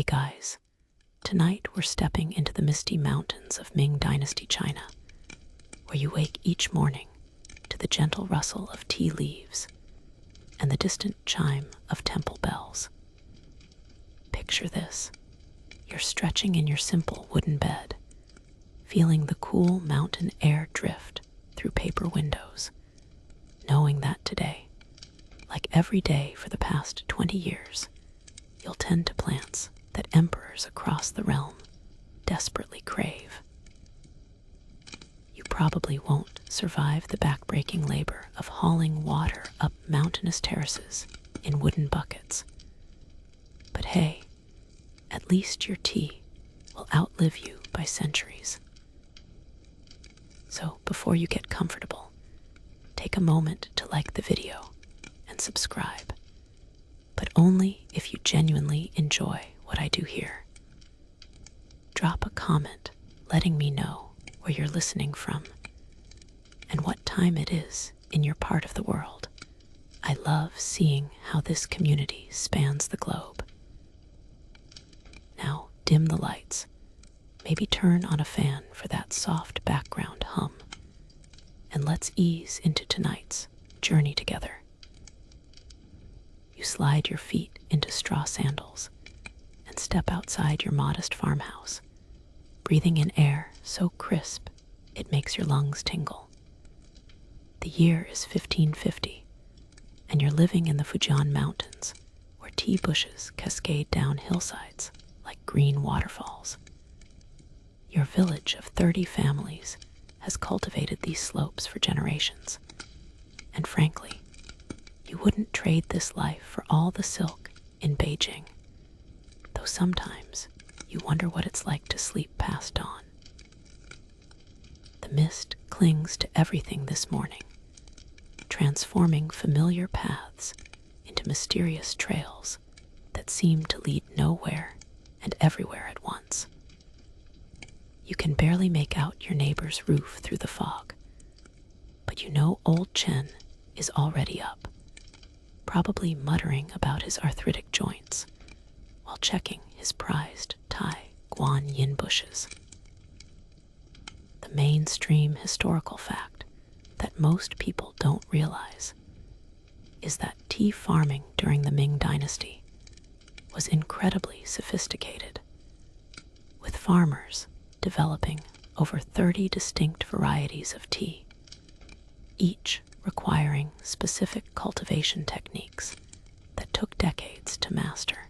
Hey guys, tonight we're stepping into the misty mountains of Ming Dynasty, China, where you wake each morning to the gentle rustle of tea leaves and the distant chime of temple bells. Picture this. You're stretching in your simple wooden bed, feeling the cool mountain air drift through paper windows, knowing that today, like every day for the past 20 years, you'll tend to plants that emperors across the realm desperately crave. You probably won't survive the backbreaking labor of hauling water up mountainous terraces in wooden buckets. But hey, at least your tea will outlive you by centuries. So before you get comfortable, take a moment to like the video and subscribe, but only if you genuinely enjoy what I do here. Drop a comment letting me know where you're listening from and what time it is in your part of the world. I love seeing how this community spans the globe. Now dim the lights, maybe turn on a fan for that soft background hum, and let's ease into tonight's journey together. You slide your feet into straw sandals and step outside your modest farmhouse, breathing in air so crisp it makes your lungs tingle. The year is 1550, and you're living in the Fujian Mountains, where tea bushes cascade down hillsides like green waterfalls. Your village of 30 families has cultivated these slopes for generations, and frankly, you wouldn't trade this life for all the silk in Beijing, though sometimes you wonder what it's like to sleep past dawn. The mist clings to everything this morning, transforming familiar paths into mysterious trails that seem to lead nowhere and everywhere at once. You can barely make out your neighbor's roof through the fog, but you know old Chen is already up, probably muttering about his arthritic joints while checking his prized Tai Guan Yin bushes. The mainstream historical fact that most people don't realize is that tea farming during the Ming Dynasty was incredibly sophisticated, with farmers developing over 30 distinct varieties of tea, each requiring specific cultivation techniques that took decades to master.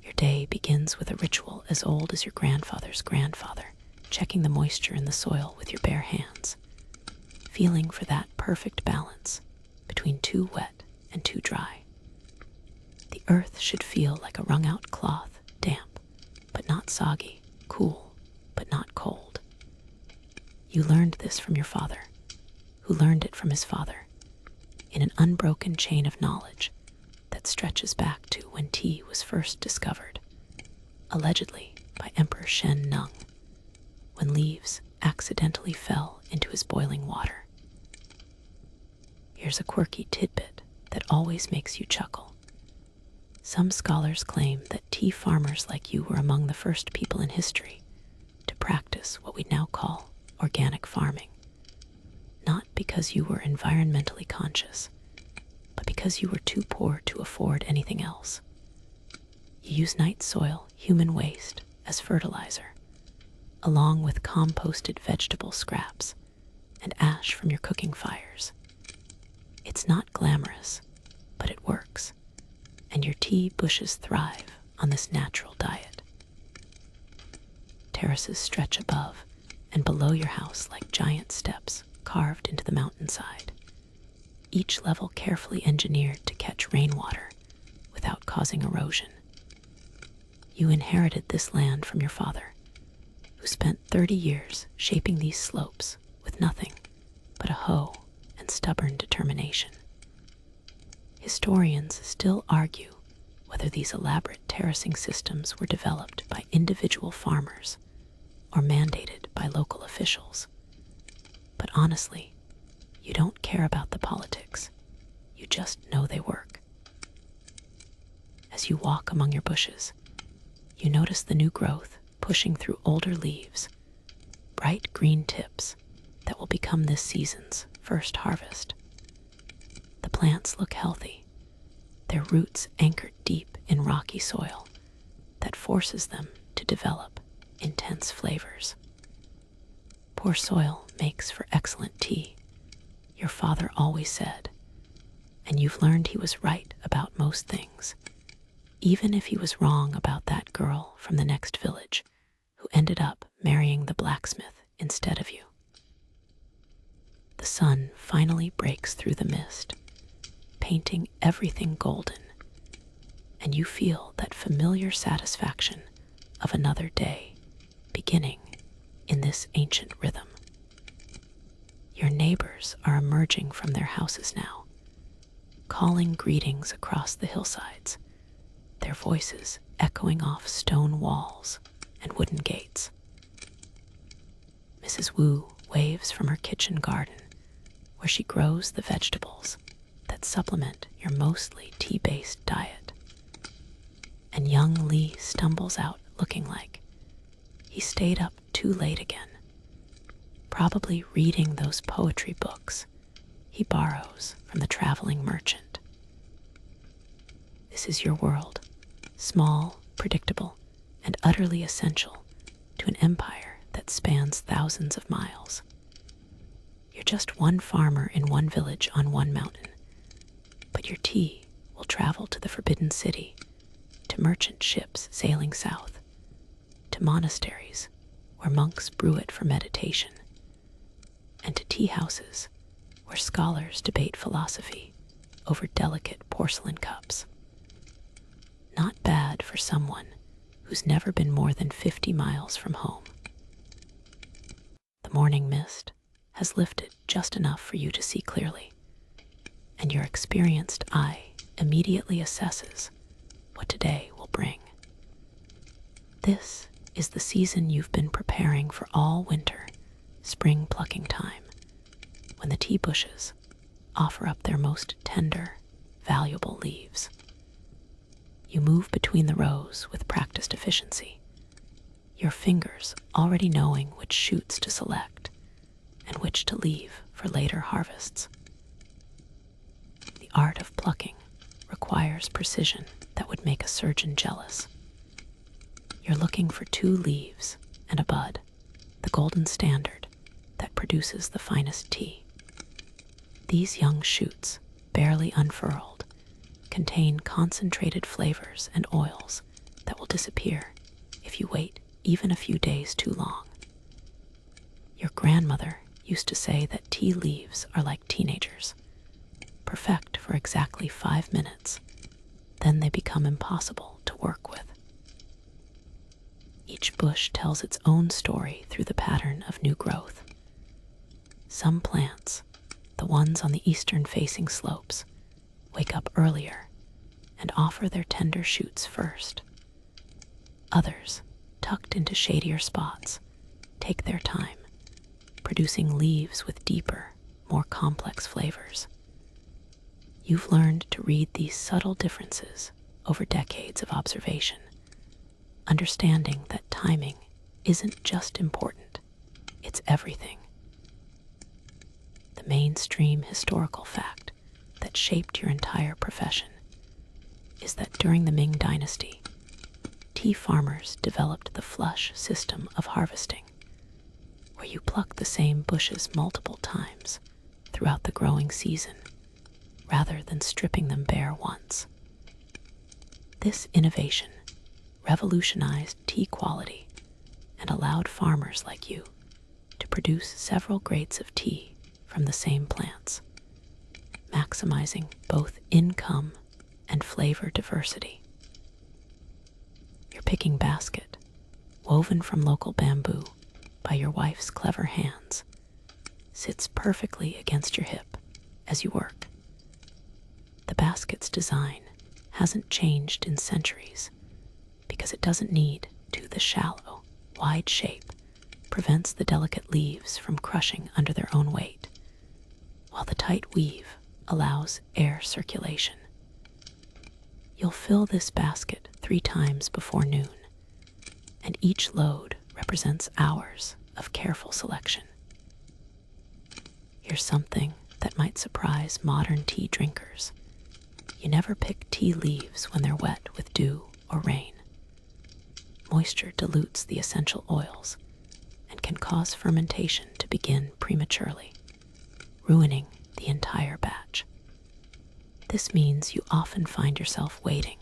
Your day begins with a ritual as old as your grandfather's grandfather, checking the moisture in the soil with your bare hands, feeling for that perfect balance between too wet and too dry. The earth should feel like a wrung-out cloth, damp, but not soggy, cool, but not cold. You learned this from your father, who learned it from his father, in an unbroken chain of knowledge that stretches back to when tea was first discovered, allegedly by Emperor Shen Nung, when leaves accidentally fell into his boiling water. Here's a quirky tidbit that always makes you chuckle. Some scholars claim that tea farmers like you were among the first people in history to practice what we now call organic farming, not because you were environmentally conscious, but because you were too poor to afford anything else. You use night soil, human waste, as fertilizer, along with composted vegetable scraps and ash from your cooking fires. It's not glamorous, but it works, and your tea bushes thrive on this natural diet. Terraces stretch above and below your house like giant steps carved into the mountainside, each level carefully engineered to catch rainwater without causing erosion. You inherited this land from your father, who spent 30 years shaping these slopes with nothing but a hoe and stubborn determination. Historians still argue whether these elaborate terracing systems were developed by individual farmers or mandated by local officials. But honestly, you don't care about the politics. You just know they work. As you walk among your bushes, you notice the new growth pushing through older leaves, bright green tips that will become this season's first harvest. The plants look healthy, their roots anchored deep in rocky soil that forces them to develop intense flavors. Poor soil makes for excellent tea, your father always said, and you've learned he was right about most things, even if he was wrong about that girl from the next village who ended up marrying the blacksmith instead of you. The sun finally breaks through the mist, painting everything golden, and you feel that familiar satisfaction of another day beginning in this ancient rhythm. Your neighbors are emerging from their houses now, calling greetings across the hillsides, their voices echoing off stone walls and wooden gates. Mrs. Wu waves from her kitchen garden, where she grows the vegetables that supplement your mostly tea-based diet. And young Lee stumbles out looking like he stayed up too late again, probably reading those poetry books he borrows from the traveling merchant. This is your world, small, predictable, and utterly essential to an empire that spans thousands of miles. You're just one farmer in one village on one mountain, but your tea will travel to the Forbidden City, to merchant ships sailing south, to monasteries where monks brew it for meditation, and to tea houses where scholars debate philosophy over delicate porcelain cups. Not bad for someone who's never been more than 50 miles from home. The morning mist has lifted just enough for you to see clearly, and your experienced eye immediately assesses what today will bring. This is the season you've been preparing for all winter, spring plucking time, when the tea bushes offer up their most tender, valuable leaves. You move between the rows with practiced efficiency, your fingers already knowing which shoots to select and which to leave for later harvests. The art of plucking requires precision that would make a surgeon jealous. You're looking for 2 leaves and a bud, the golden standard that produces the finest tea. These young shoots, barely unfurled, contain concentrated flavors and oils that will disappear if you wait even a few days too long. Your grandmother used to say that tea leaves are like teenagers, perfect for exactly 5 minutes, then they become impossible to work with. Each bush tells its own story through the pattern of new growth. Some plants, the ones on the eastern-facing slopes, wake up earlier and offer their tender shoots first. Others, tucked into shadier spots, take their time, producing leaves with deeper, more complex flavors. You've learned to read these subtle differences over decades of observation, understanding that timing isn't just important, it's everything. The mainstream historical fact that shaped your entire profession is that during the Ming Dynasty, tea farmers developed the flush system of harvesting, where you pluck the same bushes multiple times throughout the growing season, rather than stripping them bare once. This innovation revolutionized tea quality and allowed farmers like you to produce several grades of tea from the same plants, maximizing both income and flavor diversity. Your picking basket, woven from local bamboo by your wife's clever hands, sits perfectly against your hip as you work. The basket's design hasn't changed in centuries because it doesn't need to. The shallow, wide shape prevents the delicate leaves from crushing under their own weight, while the tight weave allows air circulation. You'll fill this basket 3 times before noon, and each load represents hours of careful selection. Here's something that might surprise modern tea drinkers. You never pick tea leaves when they're wet with dew or rain. Moisture dilutes the essential oils and can cause fermentation to begin prematurely, ruining the entire batch. This means you often find yourself waiting,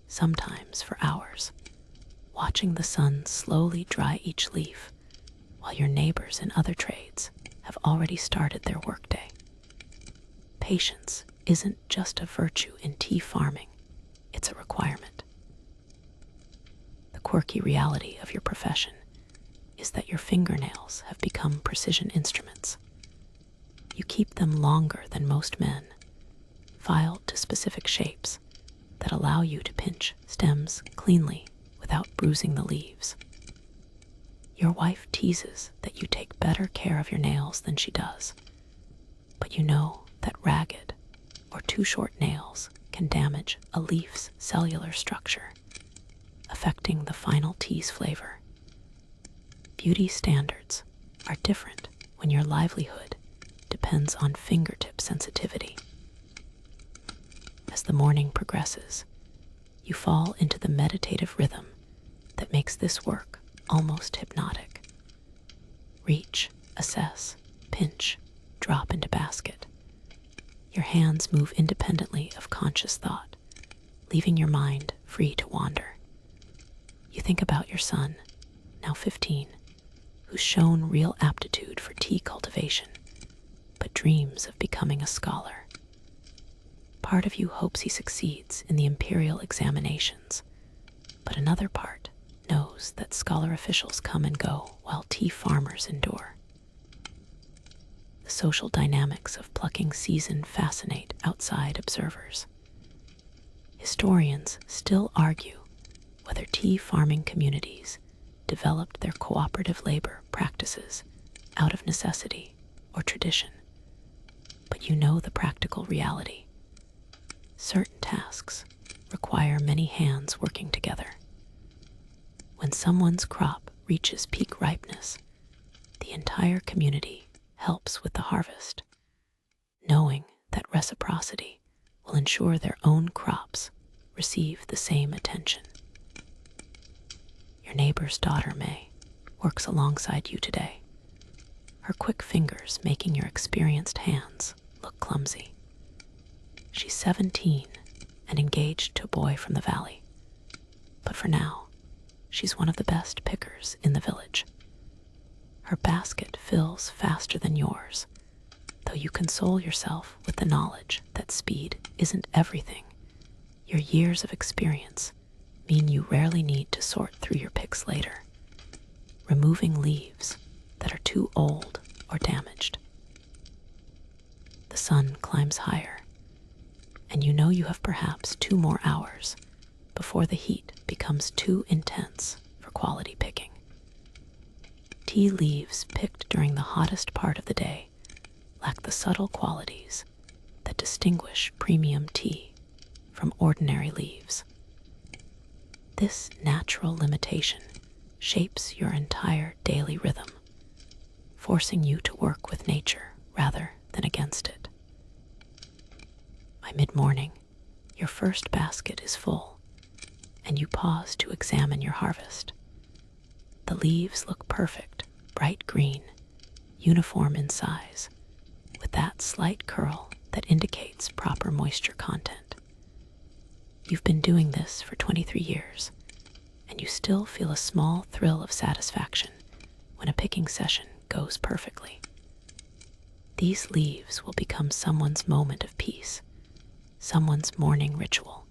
sometimes for hours, watching the sun slowly dry each leaf while your neighbors in other trades have already started their workday. Patience isn't just a virtue in tea farming, it's a requirement. The quirky reality of your profession is that your fingernails have become precision instruments. You keep them longer than most men, filed to specific shapes that allow you to pinch stems cleanly without bruising the leaves. Your wife teases that you take better care of your nails than she does, but you know that ragged or too short nails can damage a leaf's cellular structure, affecting the final tea's flavor. Beauty standards are different when your livelihood depends on fingertip sensitivity. As the morning progresses, you fall into the meditative rhythm that makes this work almost hypnotic. Reach, assess, pinch, drop into basket. Your hands move independently of conscious thought, leaving your mind free to wander. You think about your son, now 15, who's shown real aptitude for tea cultivation, but dreams of becoming a scholar. Part of you hopes he succeeds in the imperial examinations, but another part knows that scholar officials come and go while tea farmers endure. The social dynamics of plucking season fascinate outside observers. Historians still argue whether tea farming communities developed their cooperative labor practices out of necessity or tradition. But you know the practical reality. Certain tasks require many hands working together. When someone's crop reaches peak ripeness, the entire community helps with the harvest, knowing that reciprocity will ensure their own crops receive the same attention. Your neighbor's daughter, May, works alongside you today, her quick fingers making your experienced hands look clumsy. She's 17 and engaged to a boy from the valley, but for now, she's one of the best pickers in the village. Her basket fills faster than yours, though you console yourself with the knowledge that speed isn't everything. Your years of experience mean you rarely need to sort through your picks later, removing leaves that are too old or damaged. The sun climbs higher, and you know you have perhaps 2 more hours before the heat becomes too intense for quality picking. Tea leaves picked during the hottest part of the day lack the subtle qualities that distinguish premium tea from ordinary leaves. This natural limitation shapes your entire daily rhythm, forcing you to work with nature rather than against it. By mid-morning, your first basket is full, and you pause to examine your harvest. The leaves look perfect, bright green, uniform in size, with that slight curl that indicates proper moisture content. You've been doing this for 23 years, and you still feel a small thrill of satisfaction when a picking session goes perfectly. These leaves will become someone's moment of peace, someone's morning ritual,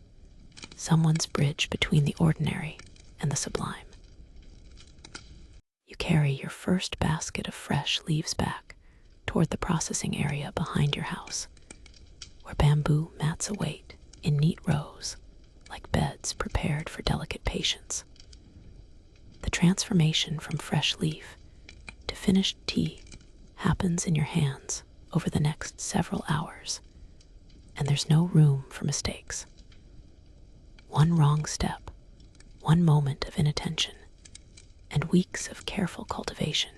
someone's bridge between the ordinary and the sublime. You carry your first basket of fresh leaves back toward the processing area behind your house, where bamboo mats await in neat rows, like beds prepared for delicate patience. The transformation from fresh leaf to finished tea happens in your hands over the next several hours, and there's no room for mistakes. One wrong step, one moment of inattention, and weeks of careful cultivation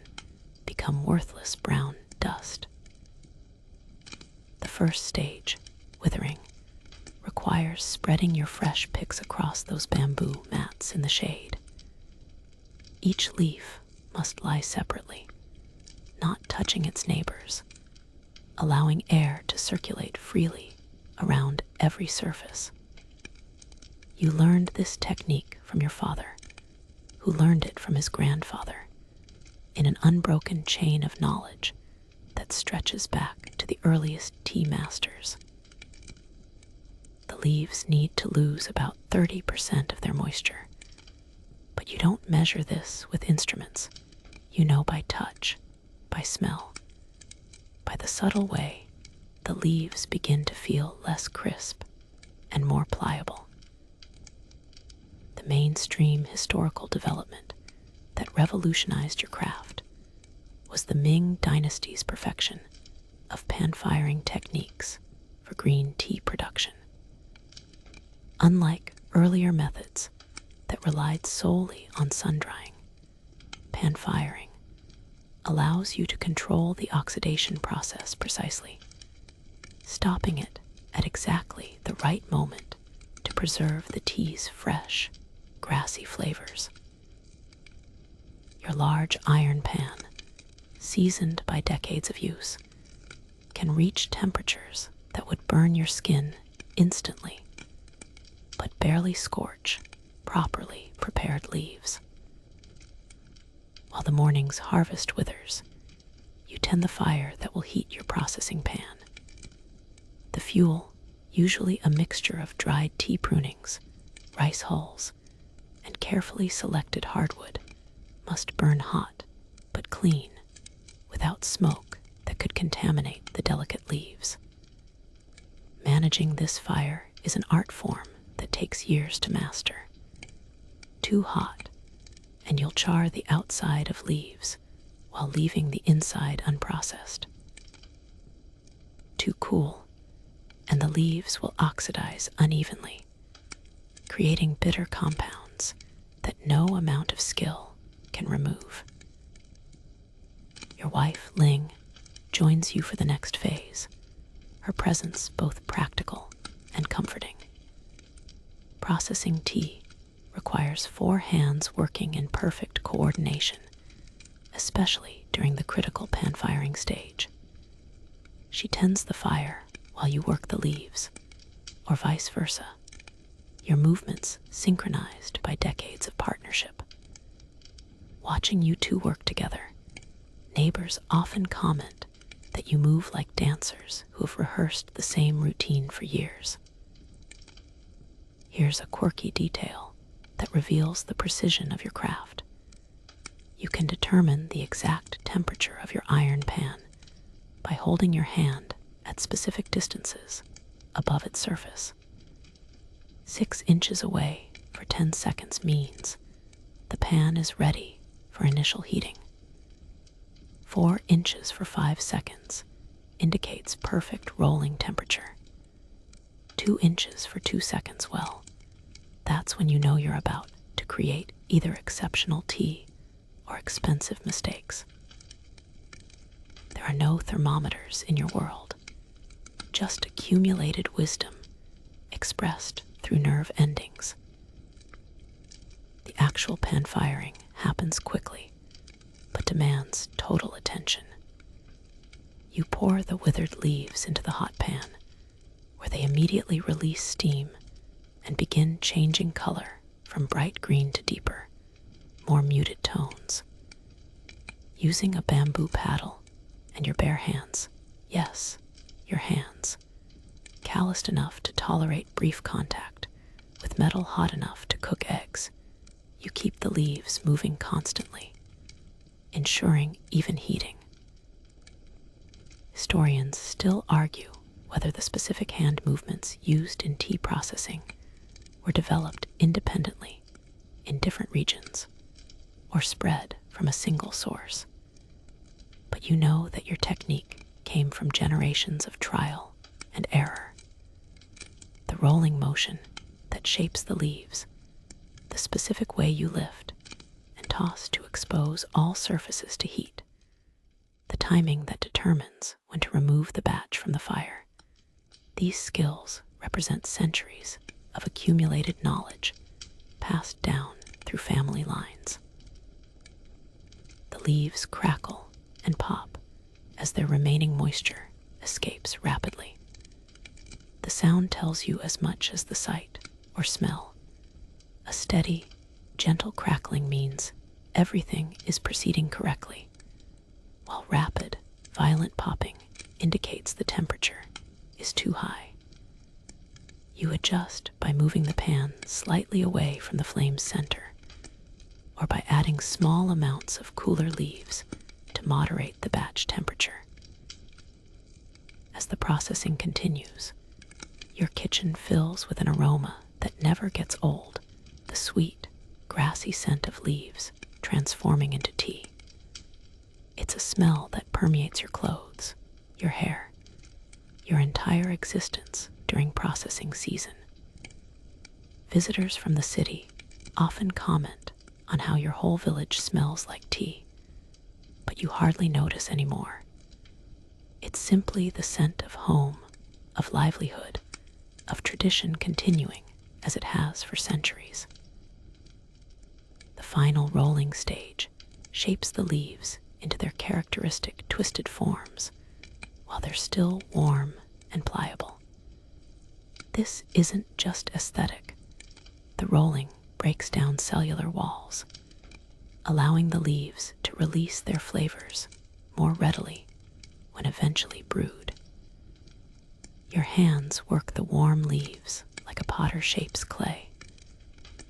become worthless brown dust. The first stage, withering, requires spreading your fresh picks across those bamboo mats in the shade. Each leaf must lie separately, not touching its neighbors, allowing air to circulate freely around every surface. You learned this technique from your father, who learned it from his grandfather, in an unbroken chain of knowledge that stretches back to the earliest tea masters. The leaves need to lose about 30% of their moisture, but you don't measure this with instruments. You know by touch, by smell, by the subtle way the leaves begin to feel less crisp and more pliable. The mainstream historical development that revolutionized your craft was the Ming Dynasty's perfection of pan-firing techniques for green tea production. Unlike earlier methods that relied solely on sun-drying, pan-firing allows you to control the oxidation process precisely, stopping it at exactly the right moment to preserve the tea's fresh, grassy flavors. Your large iron pan, seasoned by decades of use, can reach temperatures that would burn your skin instantly, but barely scorch properly prepared leaves. While the morning's harvest withers, you tend the fire that will heat your processing pan. The fuel, usually a mixture of dried tea prunings, rice hulls, and carefully selected hardwood, must burn hot but clean, without smoke that could contaminate the delicate leaves. Managing this fire is an art form that takes years to master. Too hot, and you'll char the outside of leaves while leaving the inside unprocessed. Too cool, and the leaves will oxidize unevenly, creating bitter compounds that no amount of skill can remove. Your wife, Ling, joins you for the next phase, her presence both practical and comforting. Processing tea requires 4 hands working in perfect coordination, especially during the critical pan-firing stage. She tends the fire while you work the leaves, or vice versa, your movements synchronized by decades of partnership. Watching you two work together, neighbors often comment that you move like dancers who have rehearsed the same routine for years. Here's a quirky detail that reveals the precision of your craft. You can determine the exact temperature of your iron pan by holding your hand at specific distances above its surface. 6 inches away for 10 seconds means the pan is ready for initial heating. 4 inches for 5 seconds indicates perfect rolling temperature. 2 inches for 2 seconds, well, that's when you know you're about to create either exceptional tea or expensive mistakes. There are no thermometers in your world, just accumulated wisdom expressed through nerve endings. The actual pan firing happens quickly, but demands total attention. You pour the withered leaves into the hot pan, where they immediately release steam and begin changing color from bright green to deeper, more muted tones. Using a bamboo paddle and your bare hands, yes, your hands, calloused enough to tolerate brief contact with metal hot enough to cook eggs, you keep the leaves moving constantly, ensuring even heating. Historians still argue whether the specific hand movements used in tea processing were developed independently in different regions or spread from a single source. But you know that your technique came from generations of trial and error. The rolling motion that shapes the leaves, the specific way you lift and toss to expose all surfaces to heat, the timing that determines when to remove the batch from the fire. These skills represent centuries of accumulated knowledge passed down through family lines. The leaves crackle and pop as their remaining moisture escapes rapidly. The sound tells you as much as the sight or smell. A steady, gentle crackling means everything is proceeding correctly, while rapid, violent popping indicates the temperature is too high. You adjust by moving the pan slightly away from the flame's center, or by adding small amounts of cooler leaves to moderate the batch temperature. As the processing continues, your kitchen fills with an aroma that never gets old, the sweet, grassy scent of leaves transforming into tea. It's a smell that permeates your clothes, your hair, your entire existence during processing season. Visitors from the city often comment on how your whole village smells like tea, but you hardly notice anymore. It's simply the scent of home, of livelihood, of tradition continuing as it has for centuries. The final rolling stage shapes the leaves into their characteristic twisted forms while they're still warm and pliable. This isn't just aesthetic. The rolling breaks down cellular walls, allowing the leaves to release their flavors more readily when eventually brewed. Your hands work the warm leaves like a potter shapes clay,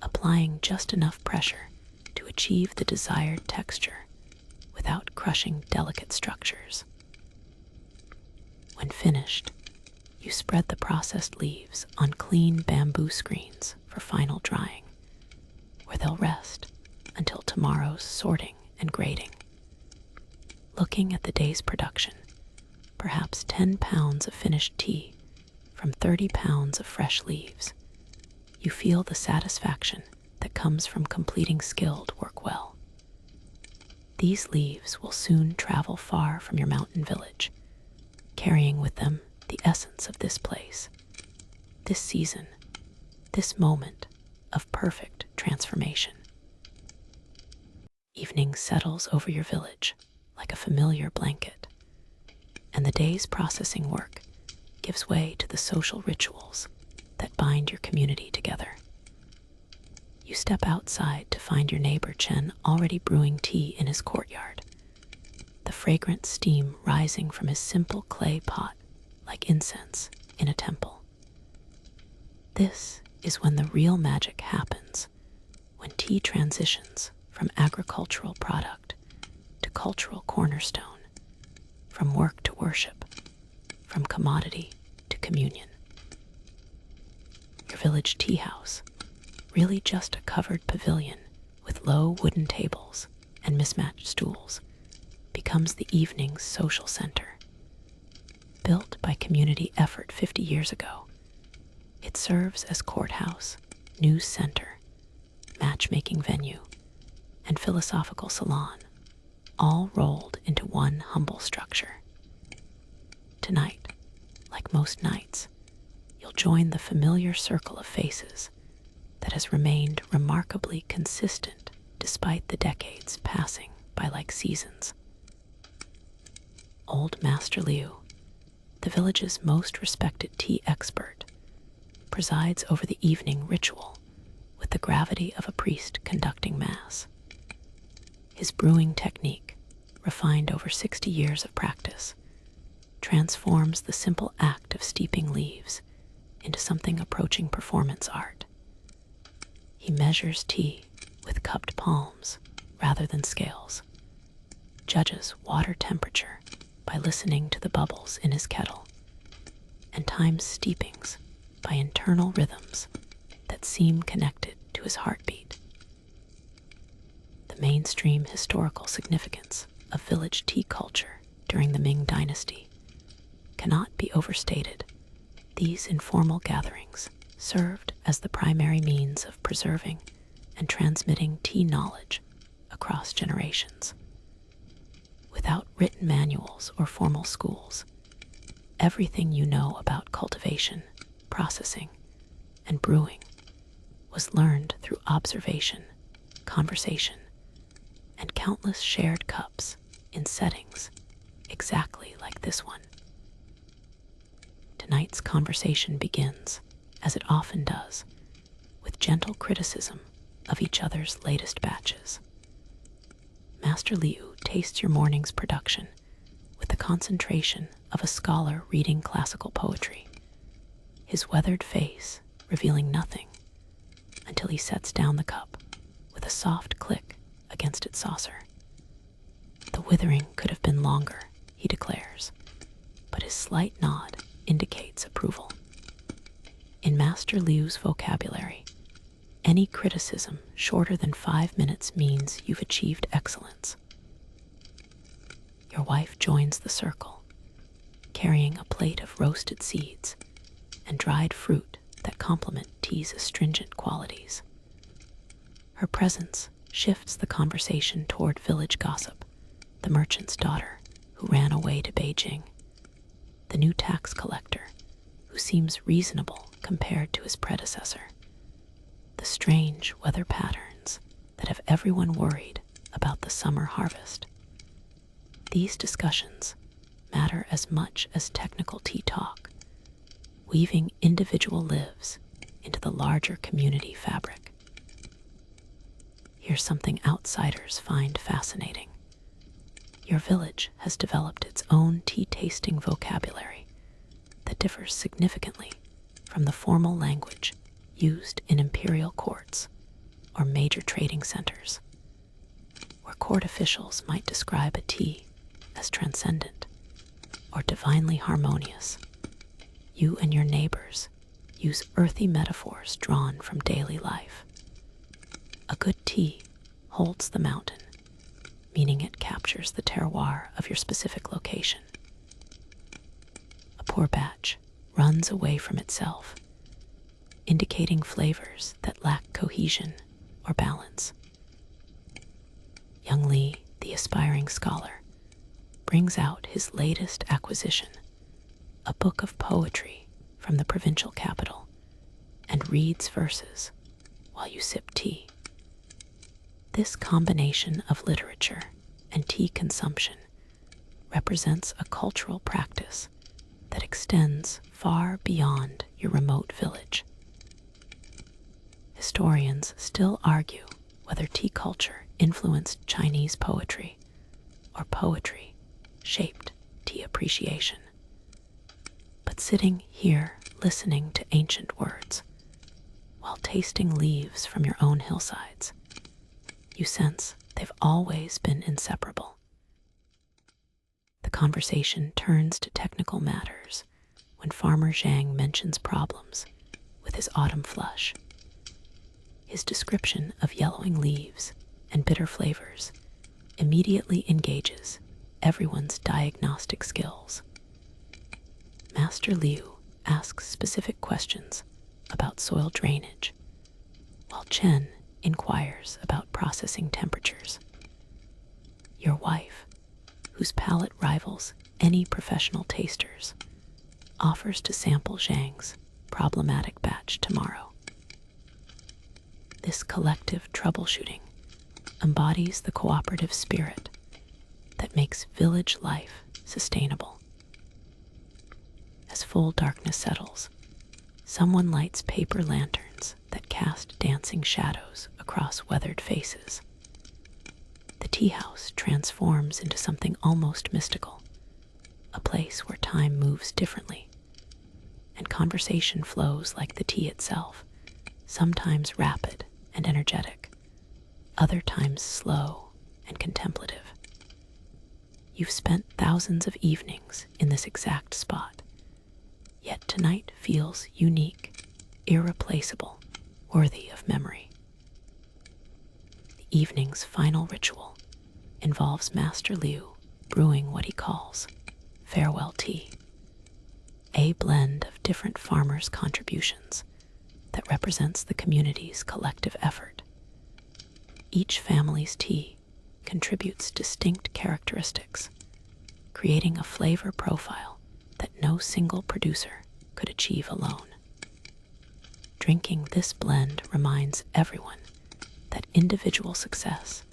applying just enough pressure to achieve the desired texture without crushing delicate structures. When finished, you spread the processed leaves on clean bamboo screens for final drying, where they'll rest until tomorrow's sorting and grading. Looking at the day's production, perhaps 10 pounds of finished tea from 30 pounds of fresh leaves, you feel the satisfaction that comes from completing skilled work well. These leaves will soon travel far from your mountain village, carrying with them the essence of this place, this season, this moment of perfect transformation. Evening settles over your village like a familiar blanket, and the day's processing work gives way to the social rituals that bind your community together. You step outside to find your neighbor Chen already brewing tea in his courtyard, the fragrant steam rising from his simple clay pot like incense in a temple. This is when the real magic happens, when tea transitions from agricultural product to cultural cornerstone, from work to worship, from commodity to communion. Your village tea house, really just a covered pavilion with low wooden tables and mismatched stools, becomes the evening's social center. Built by community effort 50 years ago, it serves as courthouse, news center, matchmaking venue, and philosophical salon, all rolled into one humble structure. Tonight, like most nights, you'll join the familiar circle of faces that has remained remarkably consistent despite the decades passing by like seasons. Old Master Liu, the village's most respected tea expert, presides over the evening ritual with the gravity of a priest conducting mass. His brewing technique, refined over 60 years of practice, transforms the simple act of steeping leaves into something approaching performance art. He measures tea with cupped palms rather than scales, judges water temperature by listening to the bubbles in his kettle, and times steepings by internal rhythms that seem connected to his heartbeat. The mainstream historical significance of village tea culture during the Ming Dynasty cannot be overstated. These informal gatherings served as the primary means of preserving and transmitting tea knowledge across generations. Without written manuals or formal schools, everything you know about cultivation, processing, and brewing was learned through observation, conversation, and countless shared cups in settings exactly like this one. Tonight's conversation begins, as it often does, with gentle criticism of each other's latest batches. Master Liu tastes your morning's production with the concentration of a scholar reading classical poetry, his weathered face revealing nothing until he sets down the cup with a soft click against its saucer. The withering could have been longer, he declares, but his slight nod indicates approval. In Master Liu's vocabulary, any criticism shorter than 5 minutes means you've achieved excellence. Your wife joins the circle, carrying a plate of roasted seeds and dried fruit that complement tea's astringent qualities. Her presence shifts the conversation toward village gossip, the merchant's daughter who ran away to Beijing, the new tax collector who seems reasonable compared to his predecessor, the strange weather patterns that have everyone worried about the summer harvest. These discussions matter as much as technical tea talk, weaving individual lives into the larger community fabric. Here's something outsiders find fascinating. Your village has developed its own tea-tasting vocabulary that differs significantly from the formal language used in imperial courts or major trading centers, where court officials might describe a tea as transcendent or divinely harmonious. You and your neighbors use earthy metaphors drawn from daily life. A good tea holds the mountain, meaning it captures the terroir of your specific location. A poor batch runs away from itself, indicating flavors that lack cohesion or balance. Young Li, the aspiring scholar, brings out his latest acquisition, a book of poetry from the provincial capital, and reads verses while you sip tea. This combination of literature and tea consumption represents a cultural practice that extends far beyond your remote village. Historians still argue whether tea culture influenced Chinese poetry or poetry shaped tea appreciation. But sitting here listening to ancient words while tasting leaves from your own hillsides, you sense they've always been inseparable. The conversation turns to technical matters when Farmer Zhang mentions problems with his autumn flush. His description of yellowing leaves and bitter flavors immediately engages everyone's diagnostic skills. Master Liu asks specific questions about soil drainage, while Chen inquires about processing temperatures. Your wife, whose palate rivals any professional taster's, offers to sample Zhang's problematic batch tomorrow. This collective troubleshooting embodies the cooperative spirit that makes village life sustainable. As full darkness settles, someone lights paper lanterns that cast dancing shadows across weathered faces. The tea house transforms into something almost mystical, a place where time moves differently, and conversation flows like the tea itself, sometimes rapid and energetic, other times slow and contemplative. You've spent thousands of evenings in this exact spot, yet tonight feels unique, irreplaceable, worthy of memory. The evening's final ritual involves Master Liu brewing what he calls farewell tea, a blend of different farmers' contributions that represents the community's collective effort. Each family's tea contributes distinct characteristics, creating a flavor profile that no single producer could achieve alone. Drinking this blend reminds everyone that individual success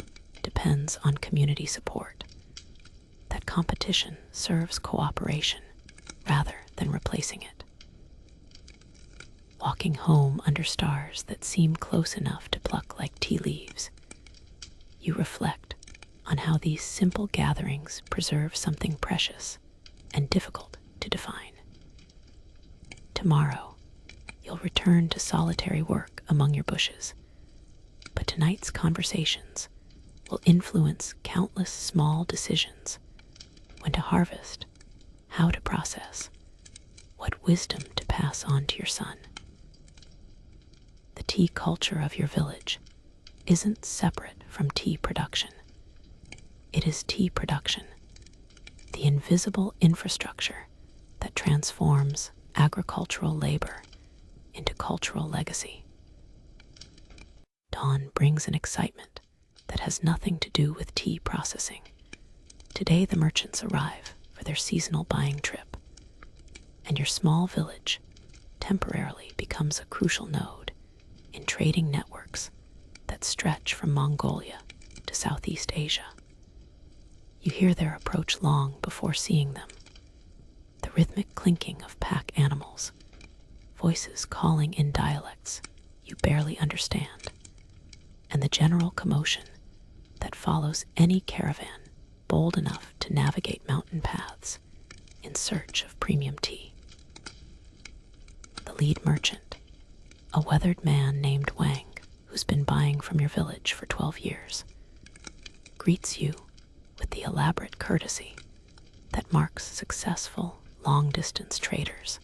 depends on community support, that competition serves cooperation rather than replacing it. Walking home under stars that seem close enough to pluck like tea leaves, you reflect on how these simple gatherings preserve something precious and difficult to define. Tomorrow, you'll return to solitary work among your bushes, but tonight's conversations will influence countless small decisions: when to harvest, how to process, what wisdom to pass on to your son. The tea culture of your village isn't separate from tea production. It is tea production, the invisible infrastructure that transforms agricultural labor into cultural legacy. Dawn brings an excitement that has nothing to do with tea processing. Today the merchants arrive for their seasonal buying trip, and your small village temporarily becomes a crucial node in trading networks that stretch from Mongolia to Southeast Asia. You hear their approach long before seeing them. The rhythmic clinking of pack animals, voices calling in dialects you barely understand, and the general commotion that follows any caravan bold enough to navigate mountain paths in search of premium tea. The lead merchant, a weathered man named Wang, who's been buying from your village for 12 years, greets you with the elaborate courtesy that marks successful long-distance traders.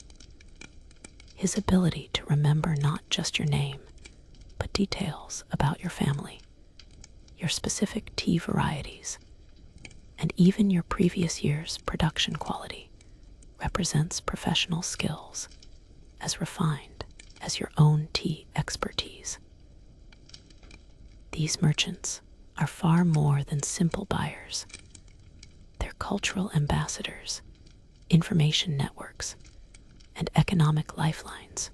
His ability to remember not just your name, but details about your family, your specific tea varieties, and even your previous year's production quality represents professional skills as refined as your own tea expertise. These merchants are far more than simple buyers. They're cultural ambassadors, information networks, and economic lifelines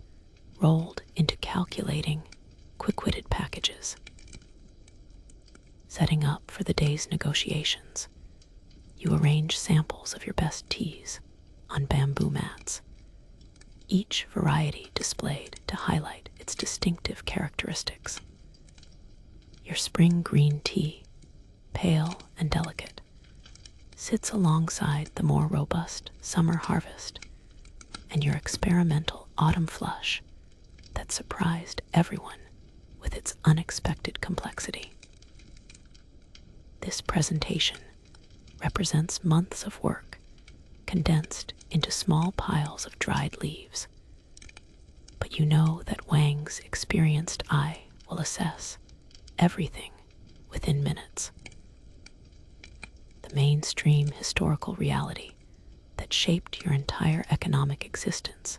rolled into calculating, quick-witted packages. Setting up for the day's negotiations, you arrange samples of your best teas on bamboo mats, each variety displayed to highlight its distinctive characteristics. Your spring green tea, pale and delicate, sits alongside the more robust summer harvest and your experimental autumn flush that surprised everyone with its unexpected complexity. This presentation represents months of work condensed into small piles of dried leaves, but you know that Wang's experienced eye will assess everything within minutes. The mainstream historical reality that shaped your entire economic existence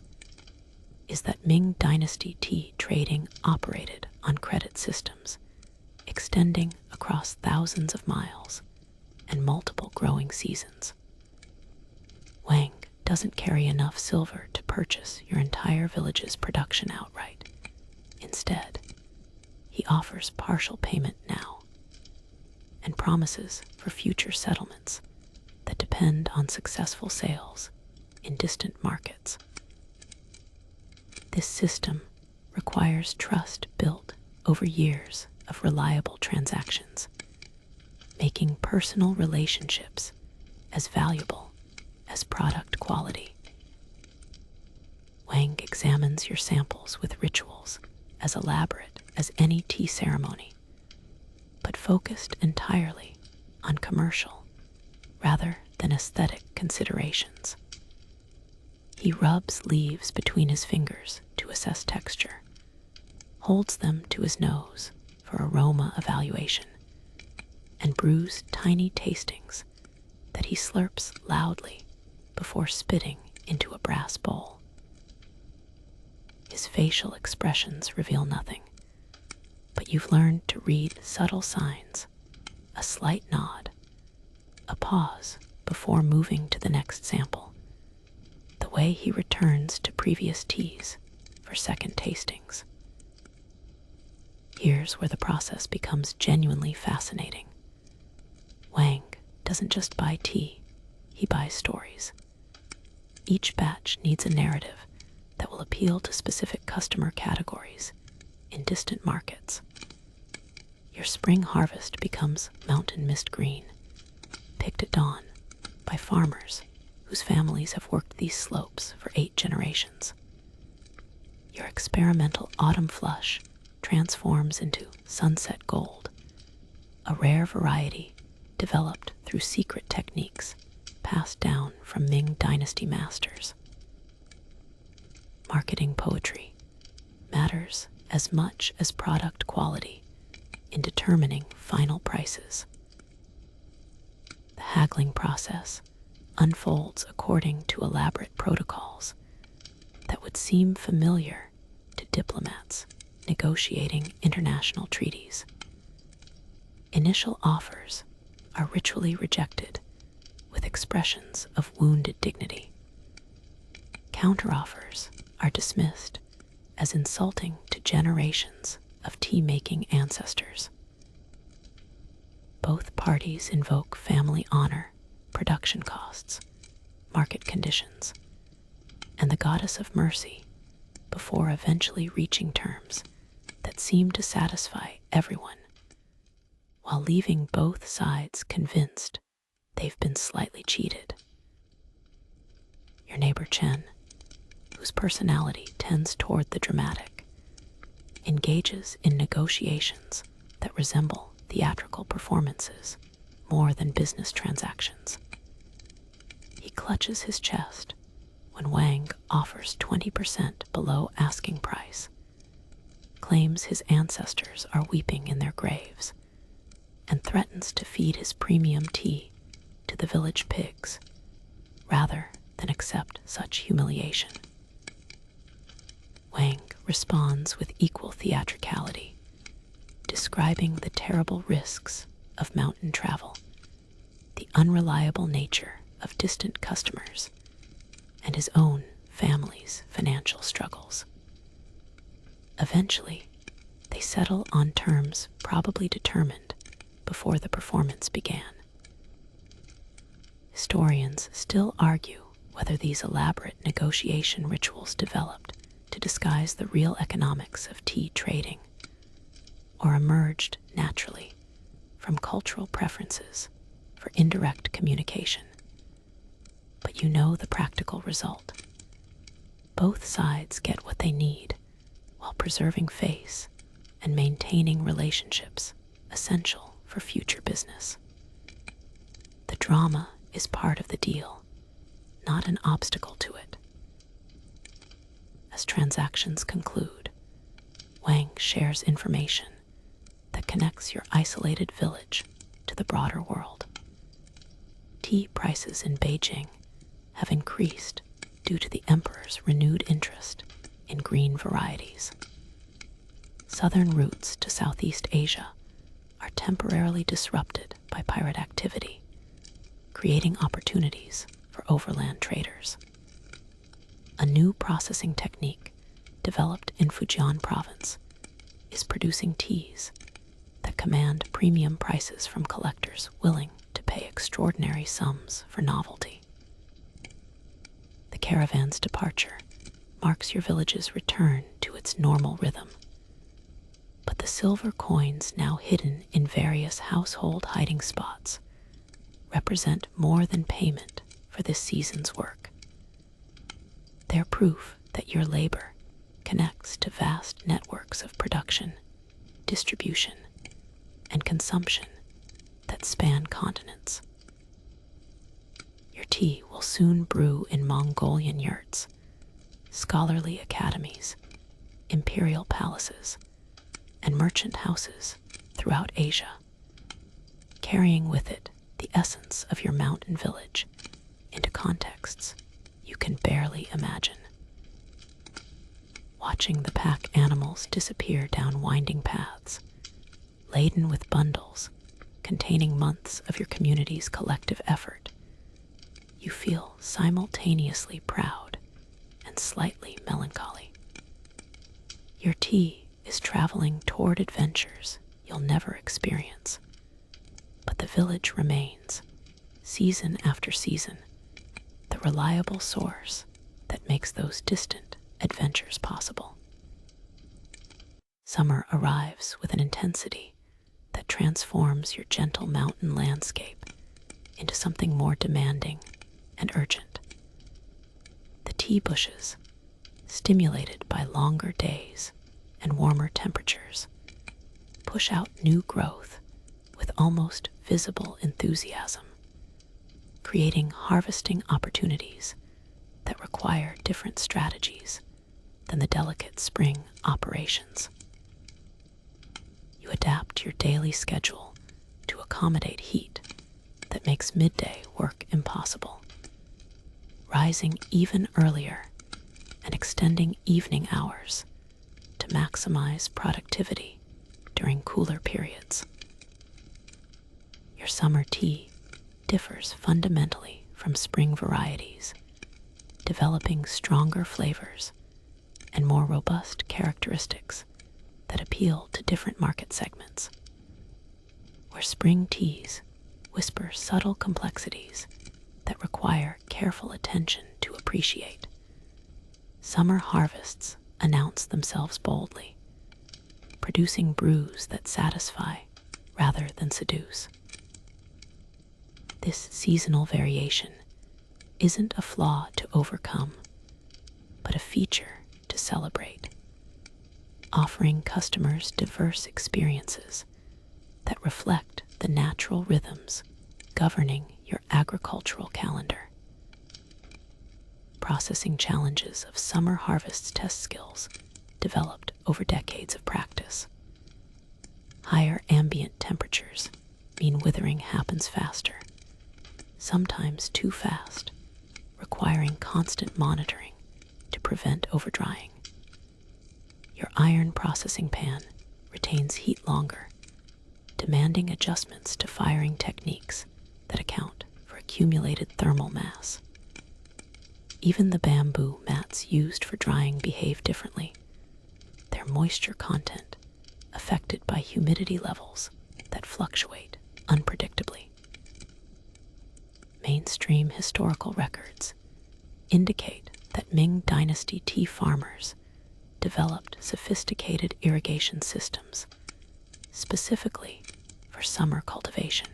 is that Ming Dynasty tea trading operated on credit systems extending across thousands of miles and multiple growing seasons. Wang doesn't carry enough silver to purchase your entire village's production outright. Instead, he offers partial payment now and promises for future settlements that depend on successful sales in distant markets. This system requires trust built over years of reliable transactions, making personal relationships as valuable as product quality. Wang examines your samples with rituals as elaborate as any tea ceremony, but focused entirely on commercial rather than aesthetic considerations. He rubs leaves between his fingers to assess texture, holds them to his nose for aroma evaluation, and brews tiny tastings that he slurps loudly before spitting into a brass bowl. His facial expressions reveal nothing, but you've learned to read subtle signs, a slight nod, a pause before moving to the next sample, the way he returns to previous teas for second tastings. Here's where the process becomes genuinely fascinating. Wang doesn't just buy tea, he buys stories. Each batch needs a narrative that will appeal to specific customer categories in distant markets. Your spring harvest becomes mountain mist green, picked at dawn by farmers whose families have worked these slopes for 8 generations. Your experimental autumn flush transforms into sunset gold, a rare variety developed through secret techniques passed down from Ming Dynasty masters. Marketing poetry matters as much as product quality in determining final prices. The haggling process unfolds according to elaborate protocols that would seem familiar to diplomats negotiating international treaties. Initial offers are ritually rejected with expressions of wounded dignity. Counteroffers are dismissed as insulting to generations of tea-making ancestors. Both parties invoke family honor, production costs, market conditions, and the goddess of mercy before eventually reaching terms that seem to satisfy everyone, while leaving both sides convinced they've been slightly cheated. Your neighbor Chen, whose personality tends toward the dramatic, engages in negotiations that resemble theatrical performances more than business transactions. He clutches his chest when Wang offers 20% below asking price, claims his ancestors are weeping in their graves, and threatens to feed his premium tea to the village pigs rather than accept such humiliation. Wang responds with equal theatricality, describing the terrible risks of mountain travel, the unreliable nature of distant customers, and his own family's financial struggles. Eventually, they settle on terms probably determined before the performance began. Historians still argue whether these elaborate negotiation rituals developed to disguise the real economics of tea trading, or emerged naturally from cultural preferences for indirect communication. But you know the practical result. Both sides get what they need while preserving face and maintaining relationships essential for future business. The drama is part of the deal, not an obstacle to it. As transactions conclude, Wang shares information that connects your isolated village to the broader world. Tea prices in Beijing have increased due to the emperor's renewed interest in green varieties. Southern routes to Southeast Asia are temporarily disrupted by pirate activity, creating opportunities for overland traders. A new processing technique developed in Fujian province is producing teas that command premium prices from collectors willing to pay extraordinary sums for novelty. The caravan's departure marks your village's return to its normal rhythm. But the silver coins now hidden in various household hiding spots represent more than payment for this season's work. They're proof that your labor connects to vast networks of production, distribution, and consumption that span continents. Your tea will soon brew in Mongolian yurts, scholarly academies, imperial palaces, and merchant houses throughout Asia, carrying with it the essence of your mountain village into contexts you can barely imagine. watching the pack animals disappear down winding paths, laden with bundles containing months of your community's collective effort. You feel simultaneously proud and slightly melancholy. Your tea is traveling toward adventures you'll never experience, but the village remains, season after season, the reliable source that makes those distant adventures possible. Summer arrives with an intensity that transforms your gentle mountain landscape into something more demanding and urgent. The tea bushes, stimulated by longer days and warmer temperatures, push out new growth with almost visible enthusiasm, creating harvesting opportunities that require different strategies than the delicate spring operations. You adapt your daily schedule to accommodate heat that makes midday work impossible, rising even earlier and extending evening hours to maximize productivity during cooler periods. Your summer tea differs fundamentally from spring varieties, developing stronger flavors and more robust characteristics that appeal to different market segments. Where spring teas whisper subtle complexities that require careful attention to appreciate, summer harvests announce themselves boldly, producing brews that satisfy rather than seduce. This seasonal variation isn't a flaw to overcome, but a feature to celebrate, offering customers diverse experiences that reflect the natural rhythms governing your agricultural calendar. Processing challenges of summer harvest test skills developed over decades of practice. Higher ambient temperatures mean withering happens faster, sometimes too fast, requiring constant monitoring to prevent overdrying. Your iron processing pan retains heat longer, demanding adjustments to firing techniques that account for accumulated thermal mass. Even the bamboo mats used for drying behave differently, their moisture content affected by humidity levels that fluctuate unpredictably. Mainstream historical records indicate that Ming Dynasty tea farmers developed sophisticated irrigation systems specifically for summer cultivation,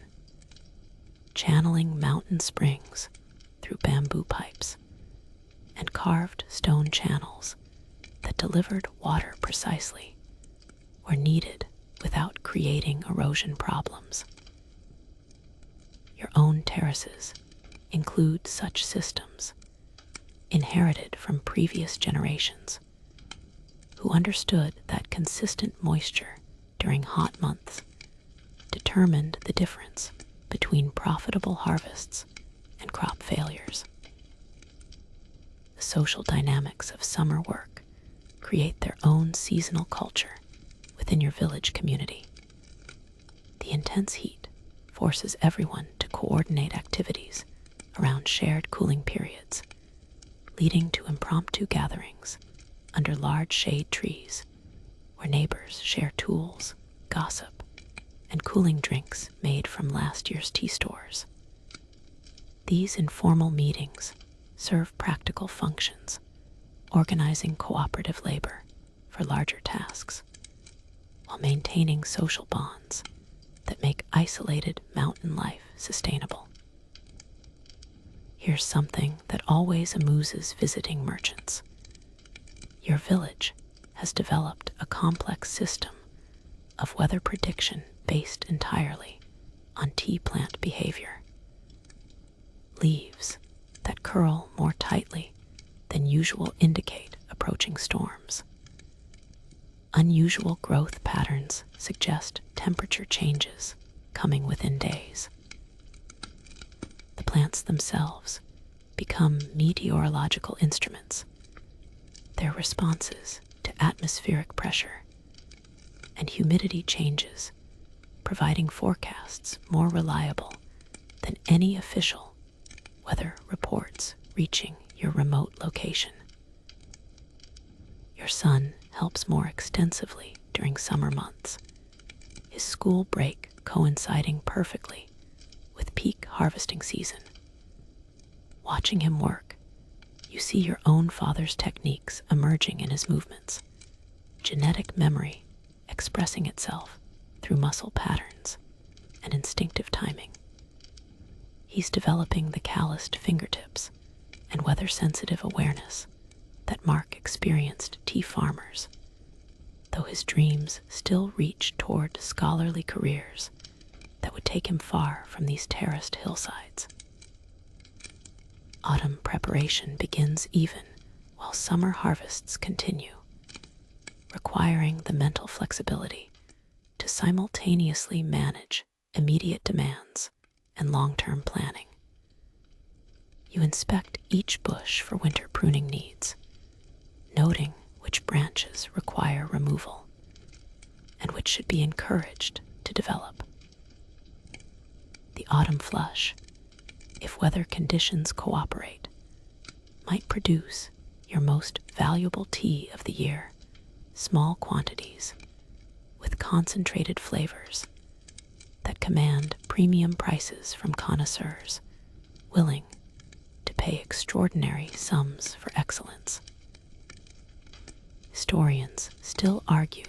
channeling mountain springs through bamboo pipes and carved stone channels that delivered water precisely where needed without creating erosion problems. Your own terraces include such systems, inherited from previous generations, who understood that consistent moisture during hot months determined the difference between profitable harvests and crop failures. The social dynamics of summer work create their own seasonal culture within your village community. The intense heat forces everyone to coordinate activities around shared cooling periods, leading to impromptu gatherings under large shade trees where neighbors share tools, gossip, and cooling drinks made from last year's tea stores. These informal meetings serve practical functions, organizing cooperative labor for larger tasks, while maintaining social bonds that make isolated mountain life sustainable. Here's something that always amuses visiting merchants. Your village has developed a complex system of weather prediction based entirely on tea plant behavior. Leaves that curl more tightly than usual indicate approaching storms. Unusual growth patterns suggest temperature changes coming within days. The plants themselves become meteorological instruments, their responses to atmospheric pressure and humidity changes, providing forecasts more reliable than any official weather reports reaching your remote location. Your son helps more extensively during summer months, his school break coinciding perfectly with peak harvesting season. Watching him work, you see your own father's techniques emerging in his movements, genetic memory expressing itself through muscle patterns and instinctive timing. He's developing the calloused fingertips and weather-sensitive awareness that mark experienced tea farmers, though his dreams still reach toward scholarly careers that would take him far from these terraced hillsides. Autumn preparation begins even while summer harvests continue, requiring the mental flexibility to simultaneously manage immediate demands and long-term planning. You inspect each bush for winter pruning needs, noting which branches require removal and which should be encouraged to develop. The autumn flush, if weather conditions cooperate, might produce your most valuable tea of the year, small quantities, with concentrated flavors that command premium prices from connoisseurs willing to pay extraordinary sums for excellence. Historians still argue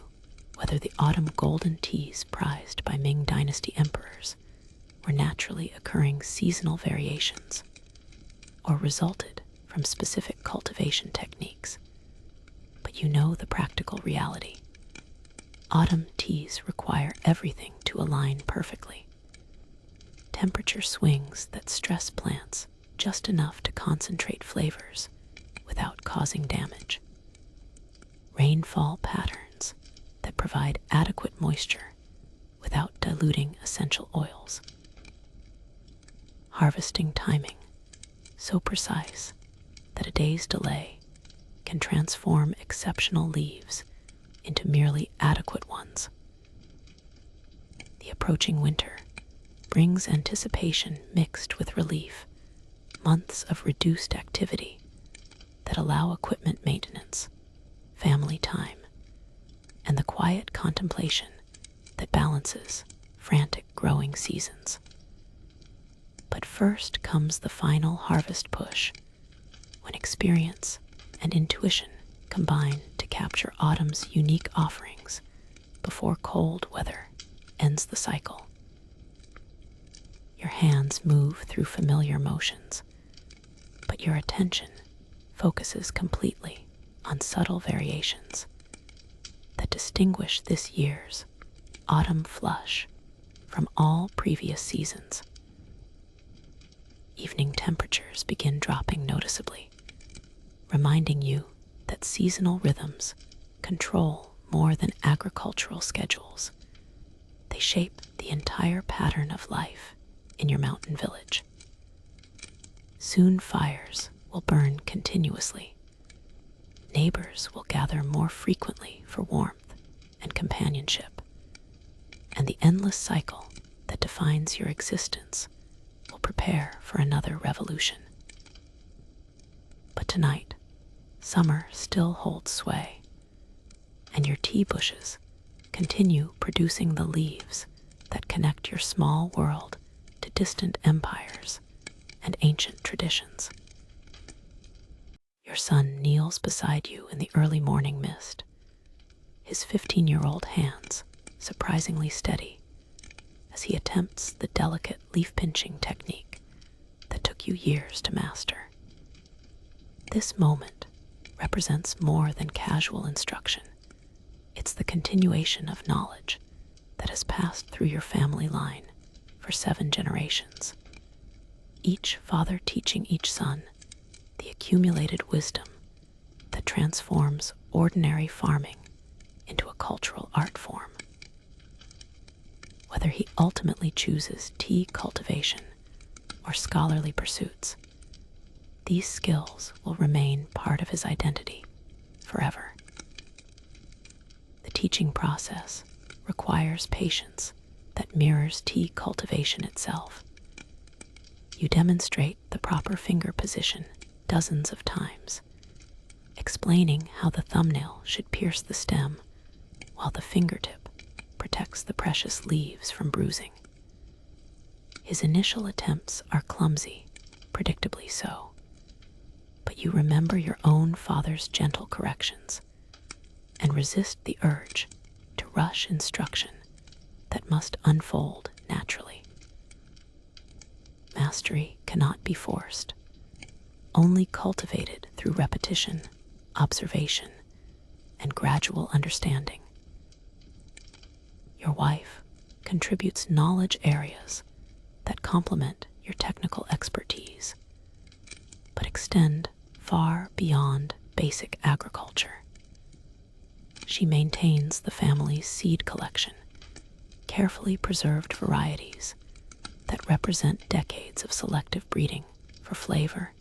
whether the autumn golden teas prized by Ming Dynasty emperors were naturally occurring seasonal variations or resulted from specific cultivation techniques. But you know the practical reality. Autumn teas require everything to align perfectly. Temperature swings that stress plants just enough to concentrate flavors without causing damage. Rainfall patterns that provide adequate moisture without diluting essential oils. Harvesting timing so precise that a day's delay can transform exceptional leaves into merely adequate ones. The approaching winter brings anticipation mixed with relief, months of reduced activity that allow equipment maintenance, family time, and the quiet contemplation that balances frantic growing seasons. But first comes the final harvest push, when experience and intuition combine to capture autumn's unique offerings before cold weather ends the cycle. Your hands move through familiar motions, but your attention focuses completely on subtle variations that distinguish this year's autumn flush from all previous seasons. Evening temperatures begin dropping noticeably, reminding you that seasonal rhythms control more than agricultural schedules. They shape the entire pattern of life in your mountain village. Soon fires will burn continuously. Neighbors will gather more frequently for warmth and companionship, and the endless cycle that defines your existence will prepare for another revolution. But tonight, summer still holds sway, and your tea bushes continue producing the leaves that connect your small world to distant empires and ancient traditions. Your son kneels beside you in the early morning mist, his 15-year-old hands surprisingly steady as he attempts the delicate leaf-pinching technique that took you years to master. This moment represents more than casual instruction. It's the continuation of knowledge that has passed through your family line for 7 generations. Each father teaching each son the accumulated wisdom that transforms ordinary farming into a cultural art form. Whether he ultimately chooses tea cultivation or scholarly pursuits, these skills will remain part of his identity forever. teaching process requires patience that mirrors tea cultivation itself. You demonstrate the proper finger position dozens of times, explaining how the thumbnail should pierce the stem while the fingertip protects the precious leaves from bruising. His initial attempts are clumsy, predictably so, but you remember your own father's gentle corrections and resist the urge to rush instruction that must unfold naturally. Mastery cannot be forced, only cultivated through repetition, observation, and gradual understanding. Your wife contributes knowledge areas that complement your technical expertise, but extend far beyond basic agriculture. She maintains the family's seed collection, carefully preserved varieties that represent decades of selective breeding for flavor,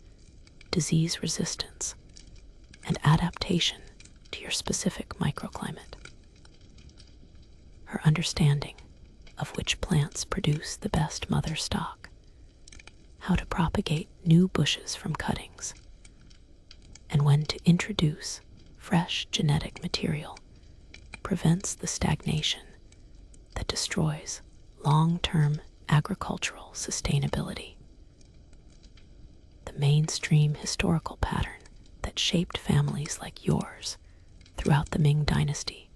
disease resistance, and adaptation to your specific microclimate. Her understanding of which plants produce the best mother stock, how to propagate new bushes from cuttings, and when to introduce fresh genetic material prevents the stagnation that destroys long-term agricultural sustainability. The mainstream historical pattern that shaped families like yours throughout the Ming Dynasty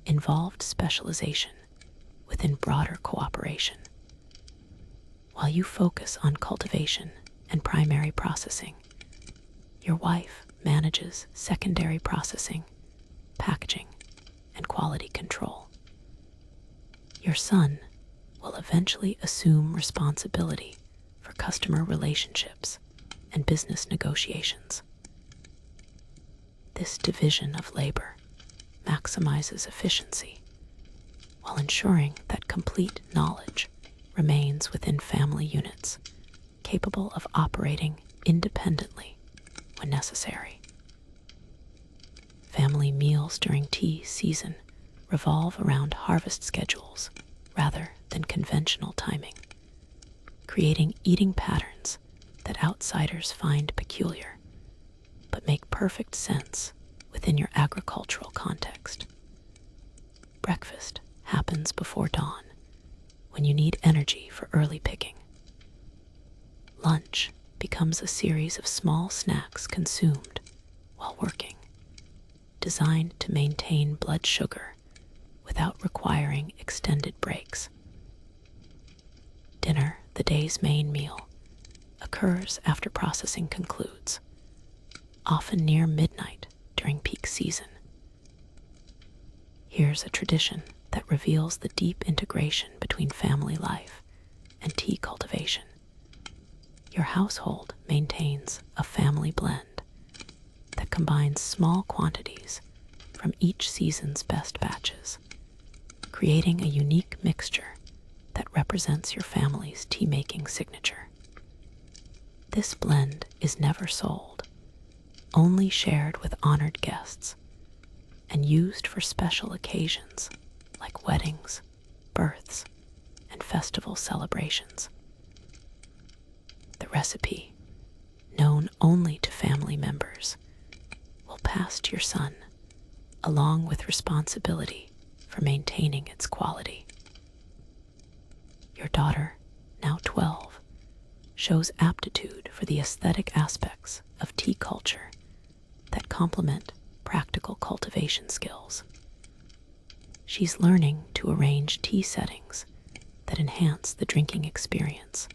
involved specialization within broader cooperation. While you focus on cultivation and primary processing, your wife manages secondary processing, packaging, and quality control. Your son will eventually assume responsibility for customer relationships and business negotiations. This division of labor maximizes efficiency while ensuring that complete knowledge remains within family units, capable of operating independently when necessary. Family meals during tea season revolve around harvest schedules rather than conventional timing, creating eating patterns that outsiders find peculiar, but make perfect sense within your agricultural context. Breakfast happens before dawn, when you need energy for early picking. Lunch becomes a series of small snacks consumed while working, designed to maintain blood sugar without requiring extended breaks. Dinner, the day's main meal, occurs after processing concludes, often near midnight during peak season. Here's a tradition that reveals the deep integration between family life and tea cultivation. Your household maintains a family blend that combines small quantities from each season's best batches, creating a unique mixture that represents your family's tea-making signature. This blend is never sold, only shared with honored guests, and used for special occasions like weddings, births, and festival celebrations. The recipe, known only to family members, will pass to your son, along with responsibility for maintaining its quality. Your daughter, now 12, shows aptitude for the aesthetic aspects of tea culture that complement practical cultivation skills. She's learning to arrange tea settings that enhance the drinking experience,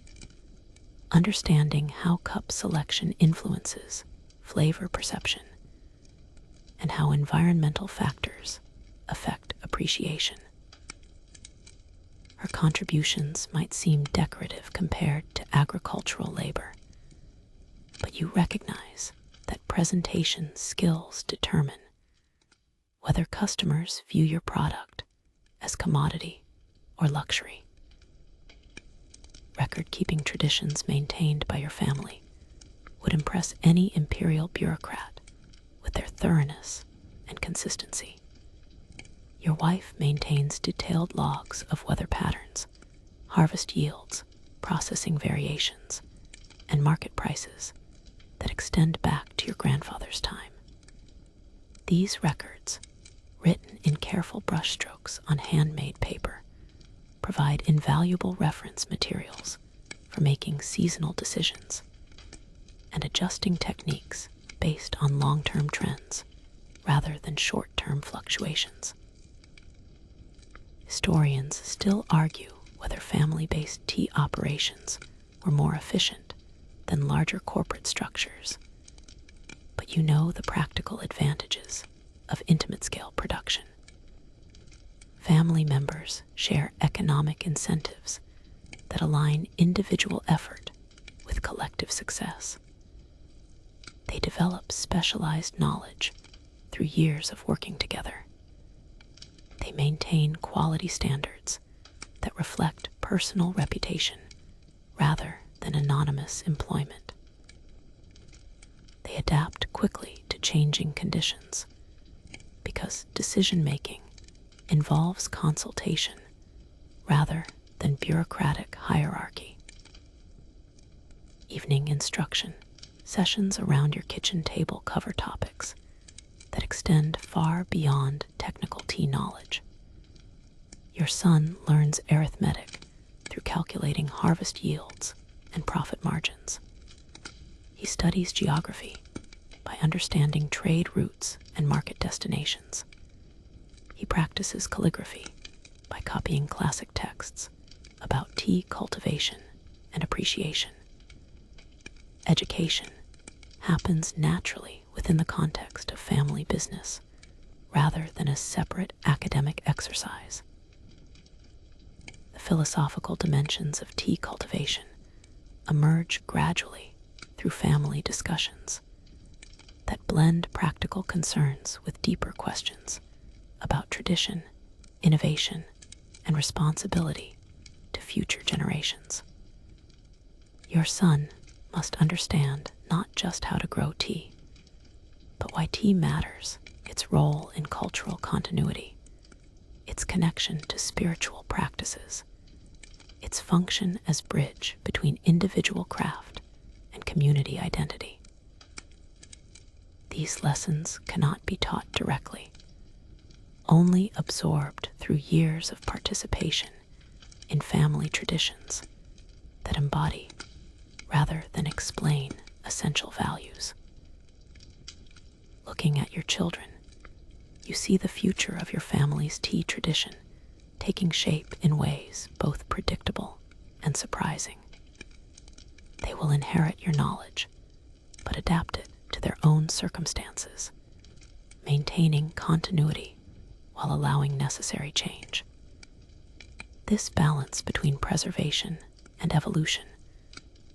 understanding how cup selection influences flavor perception, and how environmental factors affect appreciation. Her contributions might seem decorative compared to agricultural labor, but you recognize that presentation skills determine whether customers view your product as commodity or luxury. Record-keeping traditions maintained by your family would impress any imperial bureaucrat with their thoroughness and consistency. Your wife maintains detailed logs of weather patterns, harvest yields, processing variations, and market prices that extend back to your grandfather's time. These records, written in careful brushstrokes on handmade paper, provide invaluable reference materials for making seasonal decisions and adjusting techniques based on long-term trends rather than short-term fluctuations. Historians still argue whether family-based tea operations were more efficient than larger corporate structures, but you know the practical advantages of intimate-scale production. Family members share economic incentives that align individual effort with collective success. They develop specialized knowledge through years of working together. They maintain quality standards that reflect personal reputation rather than anonymous employment. They adapt quickly to changing conditions because decision-making involves consultation rather than bureaucratic hierarchy. Evening instruction sessions around your kitchen table cover topics that extend far beyond technical tea knowledge. Your son learns arithmetic through calculating harvest yields and profit margins. He studies geography by understanding trade routes and market destinations. He practices calligraphy by copying classic texts about tea cultivation and appreciation. Education happens naturally within the context of family business rather than a separate academic exercise. The philosophical dimensions of tea cultivation emerge gradually through family discussions that blend practical concerns with deeper questions about tradition, innovation, and responsibility to future generations. Your son must understand not just how to grow tea, but why tea matters, its role in cultural continuity, its connection to spiritual practices, its function as bridge between individual craft and community identity. These lessons cannot be taught directly, only absorbed through years of participation in family traditions that embody rather than explain essential values. Looking at your children, you see the future of your family's tea tradition taking shape in ways both predictable and surprising. They will inherit your knowledge, but adapt it to their own circumstances, maintaining continuity while allowing necessary change. This balance between preservation and evolution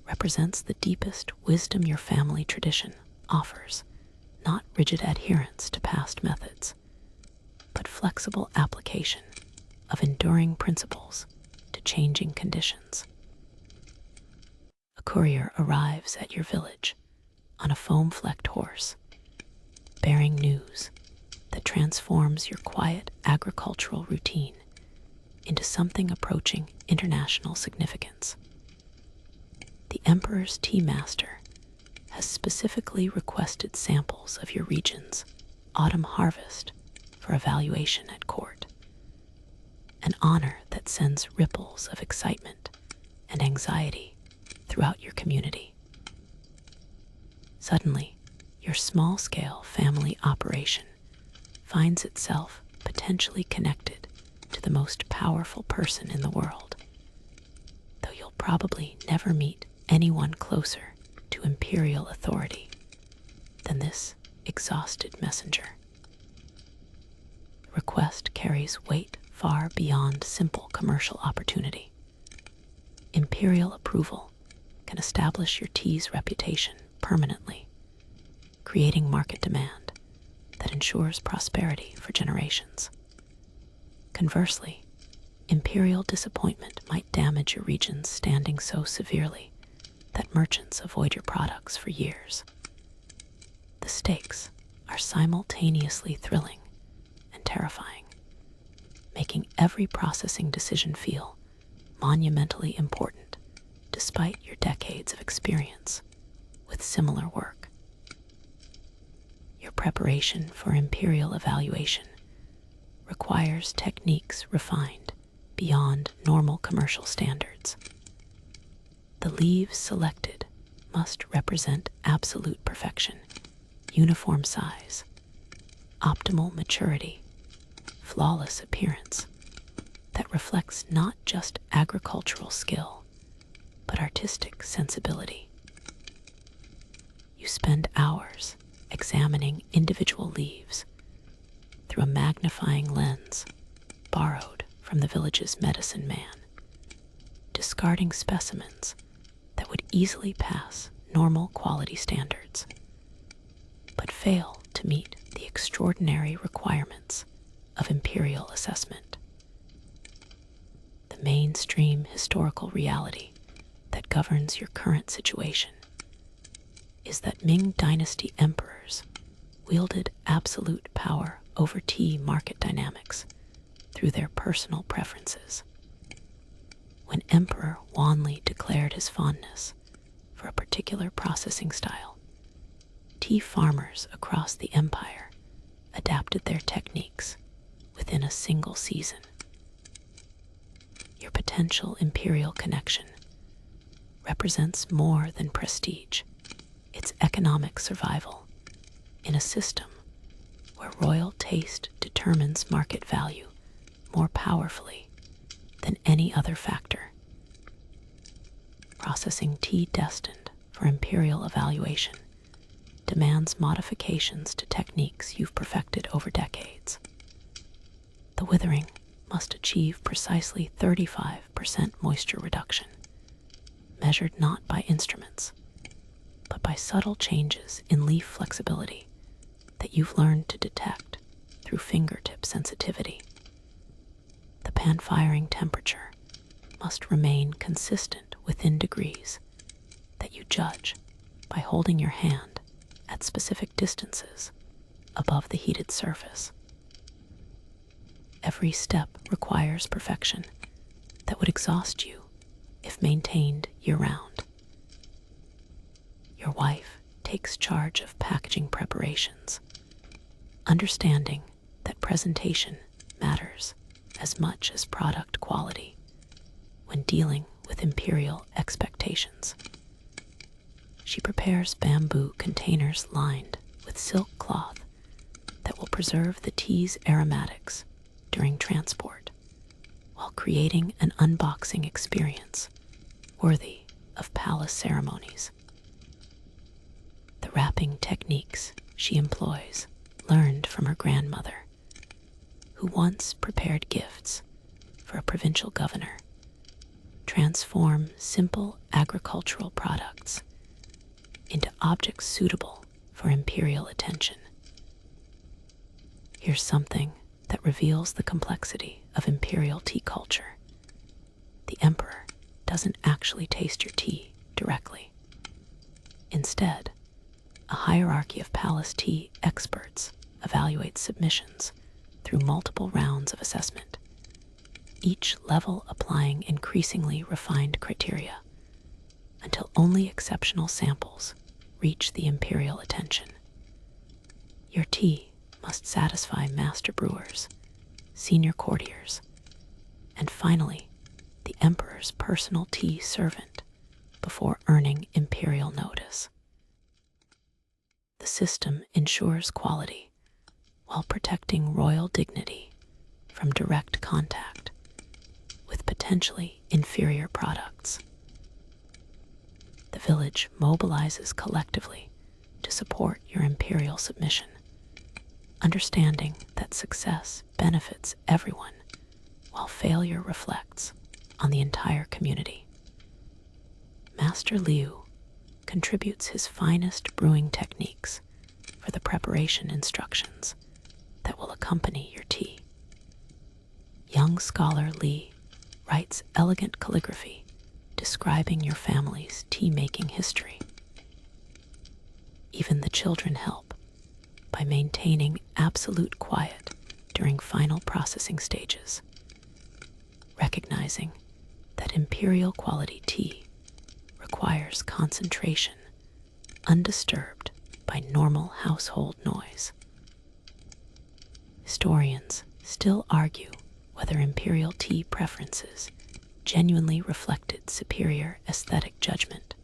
represents the deepest wisdom your family tradition offers, not rigid adherence to past methods, but flexible application of enduring principles to changing conditions. A courier arrives at your village on a foam-flecked horse, bearing news that transforms your quiet agricultural routine into something approaching international significance. The Emperor's tea master has specifically requested samples of your region's autumn harvest for evaluation at court, an honor that sends ripples of excitement and anxiety throughout your community. Suddenly, your small-scale family operation finds itself potentially connected to the most powerful person in the world, though you'll probably never meet anyone closer to imperial authority than this exhausted messenger. The request carries weight far beyond simple commercial opportunity. Imperial approval can establish your tea's reputation permanently, creating market demand that ensures prosperity for generations. Conversely, imperial disappointment might damage your region's standing so severely that merchants avoid your products for years. The stakes are simultaneously thrilling and terrifying, making every processing decision feel monumentally important despite your decades of experience with similar work. Your preparation for imperial evaluation requires techniques refined beyond normal commercial standards. The leaves selected must represent absolute perfection, uniform size, optimal maturity, flawless appearance that reflects not just agricultural skill, but artistic sensibility. You spend hours examining individual leaves through a magnifying lens borrowed from the village's medicine man, discarding specimens that would easily pass normal quality standards, but fail to meet the extraordinary requirements of imperial assessment. The mainstream historical reality that governs your current situation is that Ming Dynasty emperors wielded absolute power over tea market dynamics through their personal preferences. When Emperor Wanli declared his fondness for a particular processing style, tea farmers across the empire adapted their techniques within a single season. Your potential imperial connection represents more than prestige. It's economic survival in a system where royal taste determines market value more powerfully than any other factor. Processing tea destined for imperial evaluation demands modifications to techniques you've perfected over decades. The withering must achieve precisely 35% moisture reduction, measured not by instruments, but by subtle changes in leaf flexibility that you've learned to detect through fingertip sensitivity. The pan-firing temperature must remain consistent within degrees that you judge by holding your hand at specific distances above the heated surface. Every step requires perfection that would exhaust you if maintained year-round. Your wife takes charge of packaging preparations, understanding that presentation matters as much as product quality when dealing with imperial expectations. She prepares bamboo containers lined with silk cloth that will preserve the tea's aromatics during transport, while creating an unboxing experience worthy of palace ceremonies. The wrapping techniques she employs, learned from her grandmother, who once prepared gifts for a provincial governor, transform simple agricultural products into objects suitable for imperial attention. Here's something that reveals the complexity of imperial tea culture. The emperor doesn't actually taste your tea directly. Instead, a hierarchy of palace tea experts evaluates submissions through multiple rounds of assessment, each level applying increasingly refined criteria until only exceptional samples reach the imperial attention. Your tea must satisfy master brewers, senior courtiers, and finally, the emperor's personal tea servant before earning imperial notice. The system ensures quality while protecting royal dignity from direct contact with potentially inferior products. The village mobilizes collectively to support your imperial submission, understanding that success benefits everyone while failure reflects on the entire community. Master Liu contributes his finest brewing techniques for the preparation instructions that will accompany your tea. Young scholar Li writes elegant calligraphy describing your family's tea-making history. Even the children help by maintaining absolute quiet during final processing stages, recognizing that imperial quality tea requires concentration undisturbed by normal household noise. Historians still argue whether imperial tea preferences genuinely reflected superior aesthetic judgment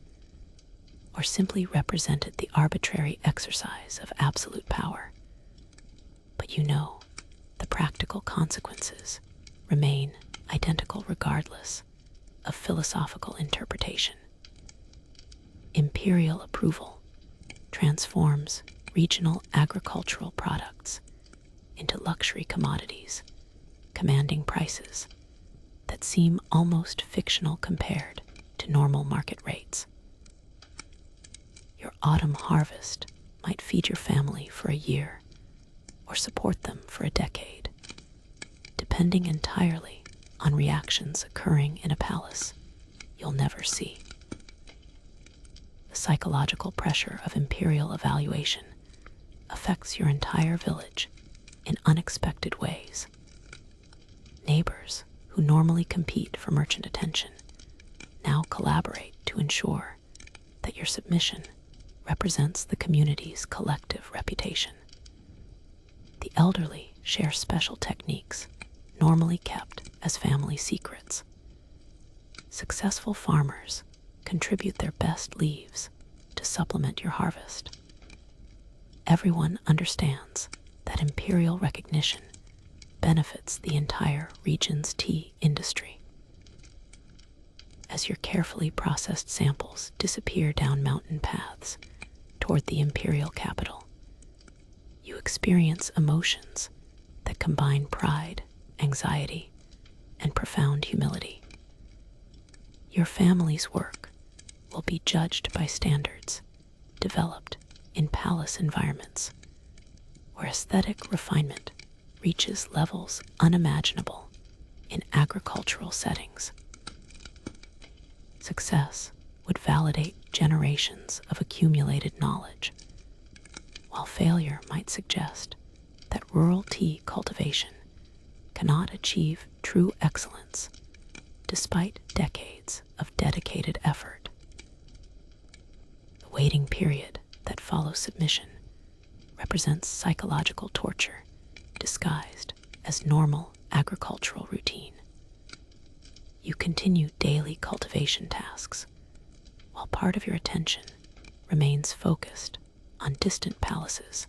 or simply represented the arbitrary exercise of absolute power. But the practical consequences remain identical regardless of philosophical interpretation. Imperial approval transforms regional agricultural products into luxury commodities, commanding prices that seem almost fictional compared to normal market rates. Your autumn harvest might feed your family for a year or support them for a decade, depending entirely on reactions occurring in a palace you'll never see. The psychological pressure of imperial evaluation affects your entire village in unexpected ways. Neighbors who normally compete for merchant attention now collaborate to ensure that your submission represents the community's collective reputation. The elderly share special techniques normally kept as family secrets. Successful farmers contribute their best leaves to supplement your harvest. Everyone understands that imperial recognition benefits the entire region's tea industry. As your carefully processed samples disappear down mountain paths toward the imperial capital, you experience emotions that combine pride, anxiety, and profound humility. Your family's work will be judged by standards developed in palace environments, where aesthetic refinement reaches levels unimaginable in agricultural settings. Success would validate generations of accumulated knowledge, while failure might suggest that rural tea cultivation cannot achieve true excellence despite decades of dedicated effort. The waiting period that follows submission represents psychological torture disguised as normal agricultural routine. You continue daily cultivation tasks, while part of your attention remains focused on distant palaces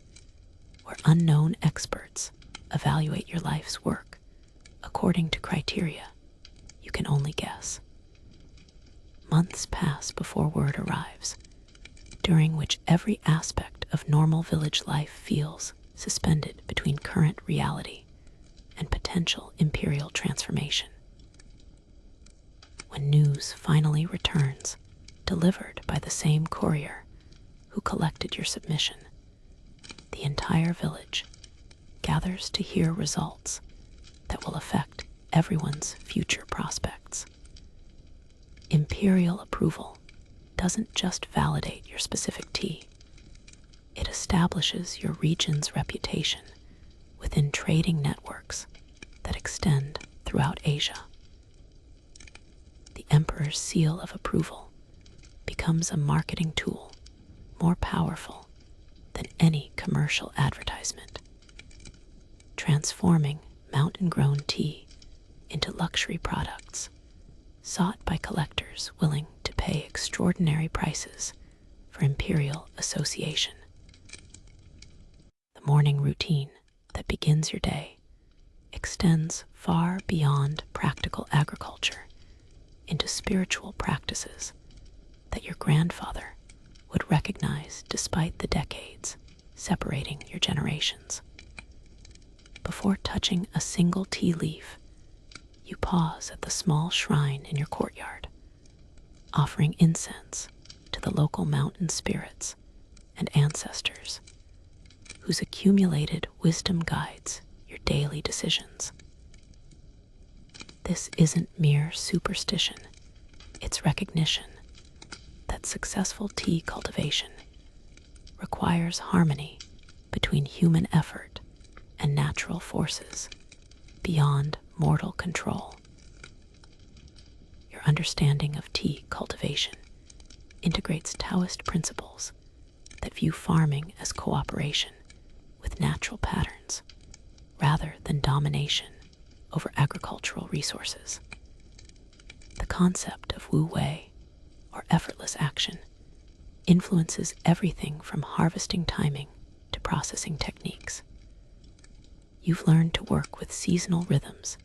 where unknown experts evaluate your life's work according to criteria you can only guess. Months pass before word arrives, during which every aspect of normal village life feels suspended between current reality and potential imperial transformation. When news finally returns, delivered by the same courier who collected your submission, the entire village gathers to hear results that will affect everyone's future prospects. Imperial approval doesn't just validate your specific tea, it establishes your region's reputation within trading networks that extend throughout Asia. The Emperor's seal of approval becomes a marketing tool more powerful than any commercial advertisement, transforming mountain-grown tea into luxury products sought by collectors willing to pay extraordinary prices for imperial association. The morning routine that begins your day extends far beyond practical agriculture into spiritual practices that your grandfather would recognize despite the decades separating your generations. Before touching a single tea leaf, you pause at the small shrine in your courtyard, offering incense to the local mountain spirits and ancestors whose accumulated wisdom guides your daily decisions. This isn't mere superstition, it's recognition that successful tea cultivation requires harmony between human effort and natural forces beyond mortal control. Your understanding of tea cultivation integrates Taoist principles that view farming as cooperation with natural patterns rather than domination over agricultural resources. The concept of wu wei, or effortless action, influences everything from harvesting timing to processing techniques. You've learned to work with seasonal rhythms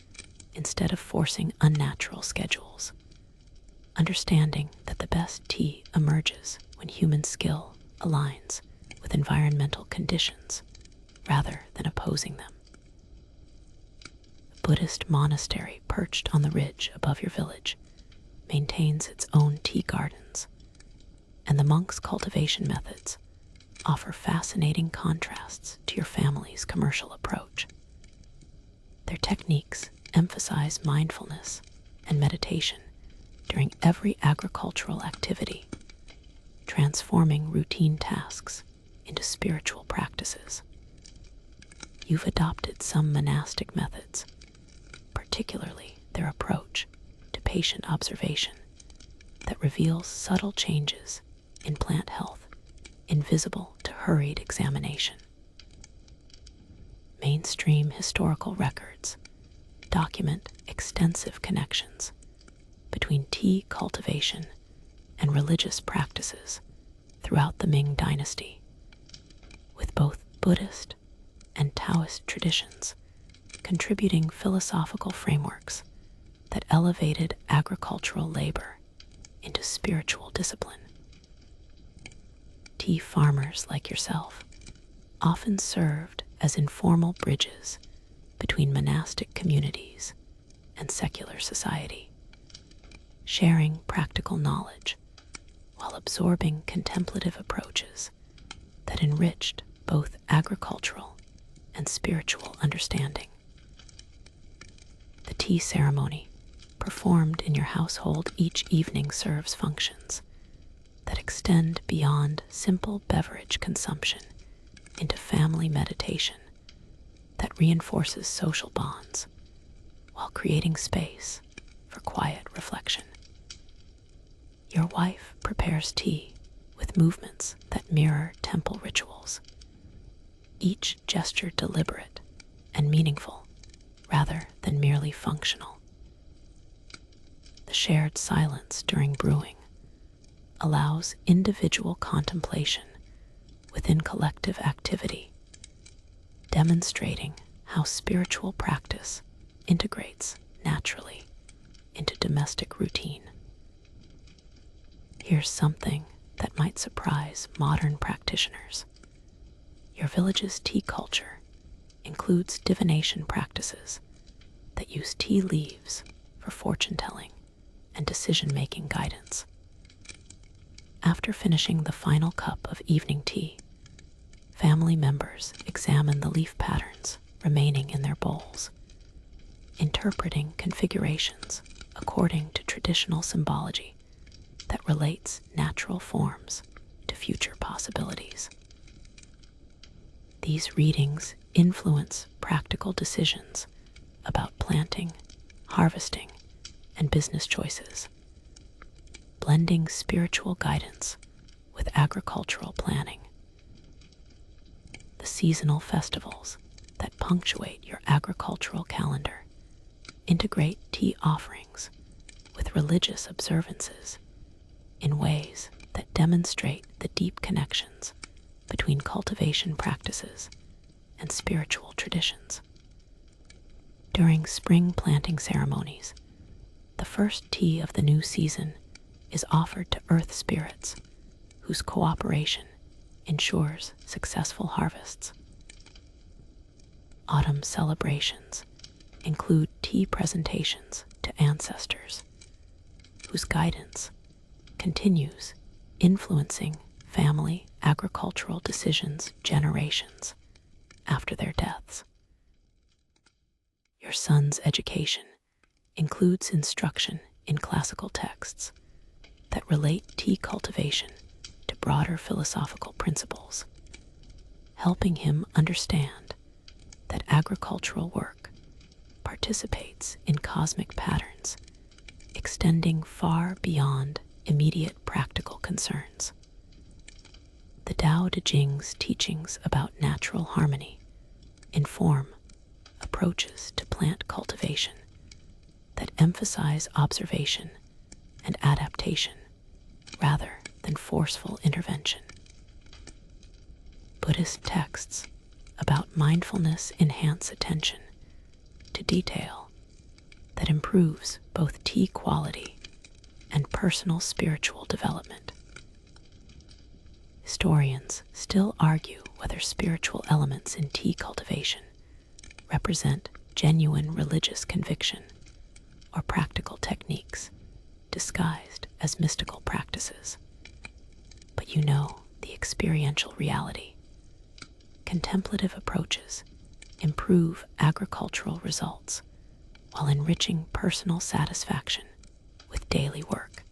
instead of forcing unnatural schedules, understanding that the best tea emerges when human skill aligns with environmental conditions rather than opposing them. The Buddhist monastery perched on the ridge above your village maintains its own tea gardens, and the monks' cultivation methods offer fascinating contrasts to your family's commercial approach. Their techniques emphasize mindfulness and meditation during every agricultural activity, transforming routine tasks into spiritual practices. You've adopted some monastic methods, particularly their approach to patient observation that reveals subtle changes in plant health invisible to hurried examination. Mainstream historical records document extensive connections between tea cultivation and religious practices throughout the Ming Dynasty, with both Buddhist and Taoist traditions contributing philosophical frameworks that elevated agricultural labor into spiritual discipline. Tea farmers like yourself often served as informal bridges between monastic communities and secular society, sharing practical knowledge while absorbing contemplative approaches that enriched both agricultural and spiritual understanding. The tea ceremony performed in your household each evening serves functions that extend beyond simple beverage consumption into family meditation that reinforces social bonds while creating space for quiet reflection. Your wife prepares tea with movements that mirror temple rituals, each gesture deliberate and meaningful rather than merely functional. The shared silence during brewing allows individual contemplation within collective activity, demonstrating how spiritual practice integrates naturally into domestic routine. Here's something that might surprise modern practitioners. Your village's tea culture includes divination practices that use tea leaves for fortune-telling and decision-making guidance. After finishing the final cup of evening tea, family members examine the leaf patterns remaining in their bowls, interpreting configurations according to traditional symbology that relates natural forms to future possibilities. These readings influence practical decisions about planting, harvesting, and business choices, blending spiritual guidance with agricultural planning. The seasonal festivals that punctuate your agricultural calendar integrate tea offerings with religious observances in ways that demonstrate the deep connections between cultivation practices and spiritual traditions. During spring planting ceremonies, the first tea of the new season is offered to earth spirits whose cooperation ensures successful harvests. Autumn celebrations include tea presentations to ancestors whose guidance continues influencing family agricultural decisions generations after their deaths. Your son's education includes instruction in classical texts that relate tea cultivation to broader philosophical principles, helping him understand that agricultural work participates in cosmic patterns, extending far beyond immediate practical concerns. The Tao Te Ching's teachings about natural harmony inform approaches to plant cultivation that emphasize observation and adaptation rather than forceful intervention. Buddhist texts about mindfulness enhance attention to detail that improves both tea quality and personal spiritual development. Historians still argue whether spiritual elements in tea cultivation represent genuine religious conviction or practical techniques disguised as mystical practices. But you know the experiential reality. Contemplative approaches improve agricultural results while enriching personal satisfaction with daily work.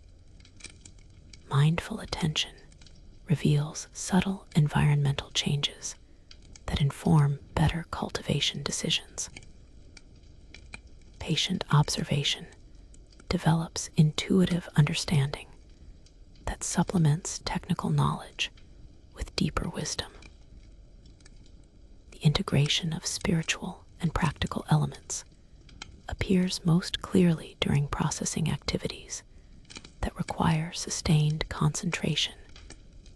Mindful attention reveals subtle environmental changes that inform better cultivation decisions. Patient observation develops intuitive understanding that supplements technical knowledge with deeper wisdom. The integration of spiritual and practical elements appears most clearly during processing activities that require sustained concentration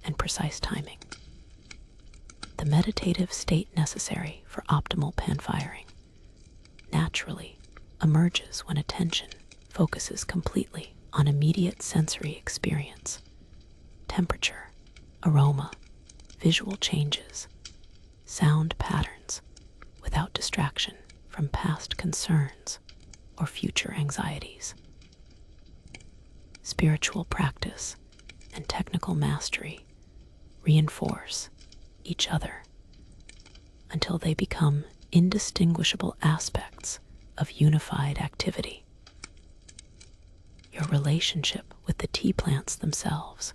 and precise timing. The meditative state necessary for optimal pan firing naturally emerges when attention focuses completely on immediate sensory experience, temperature, aroma, visual changes, sound patterns, without distraction from past concerns or future anxieties. Spiritual practice and technical mastery reinforce each other until they become indistinguishable aspects of unified activity. Your relationship with the tea plants themselves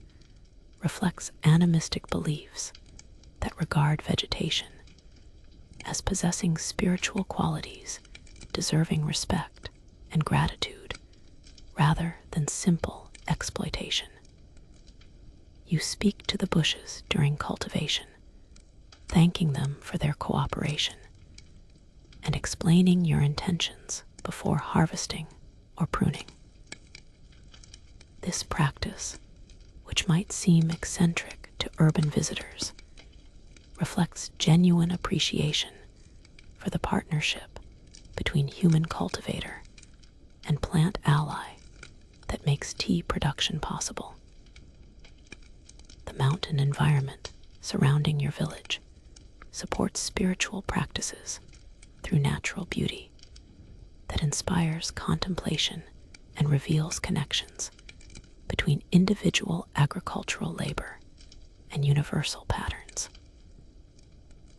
reflects animistic beliefs that regard vegetation as possessing spiritual qualities deserving respect and gratitude rather than simple exploitation. You speak to the bushes during cultivation, thanking them for their cooperation and explaining your intentions before harvesting or pruning. This practice, which might seem eccentric to urban visitors, reflects genuine appreciation for the partnership between human cultivator and plant ally that makes tea production possible. The mountain environment surrounding your village supports spiritual practices through natural beauty that inspires contemplation and reveals connections between individual agricultural labor and universal patterns.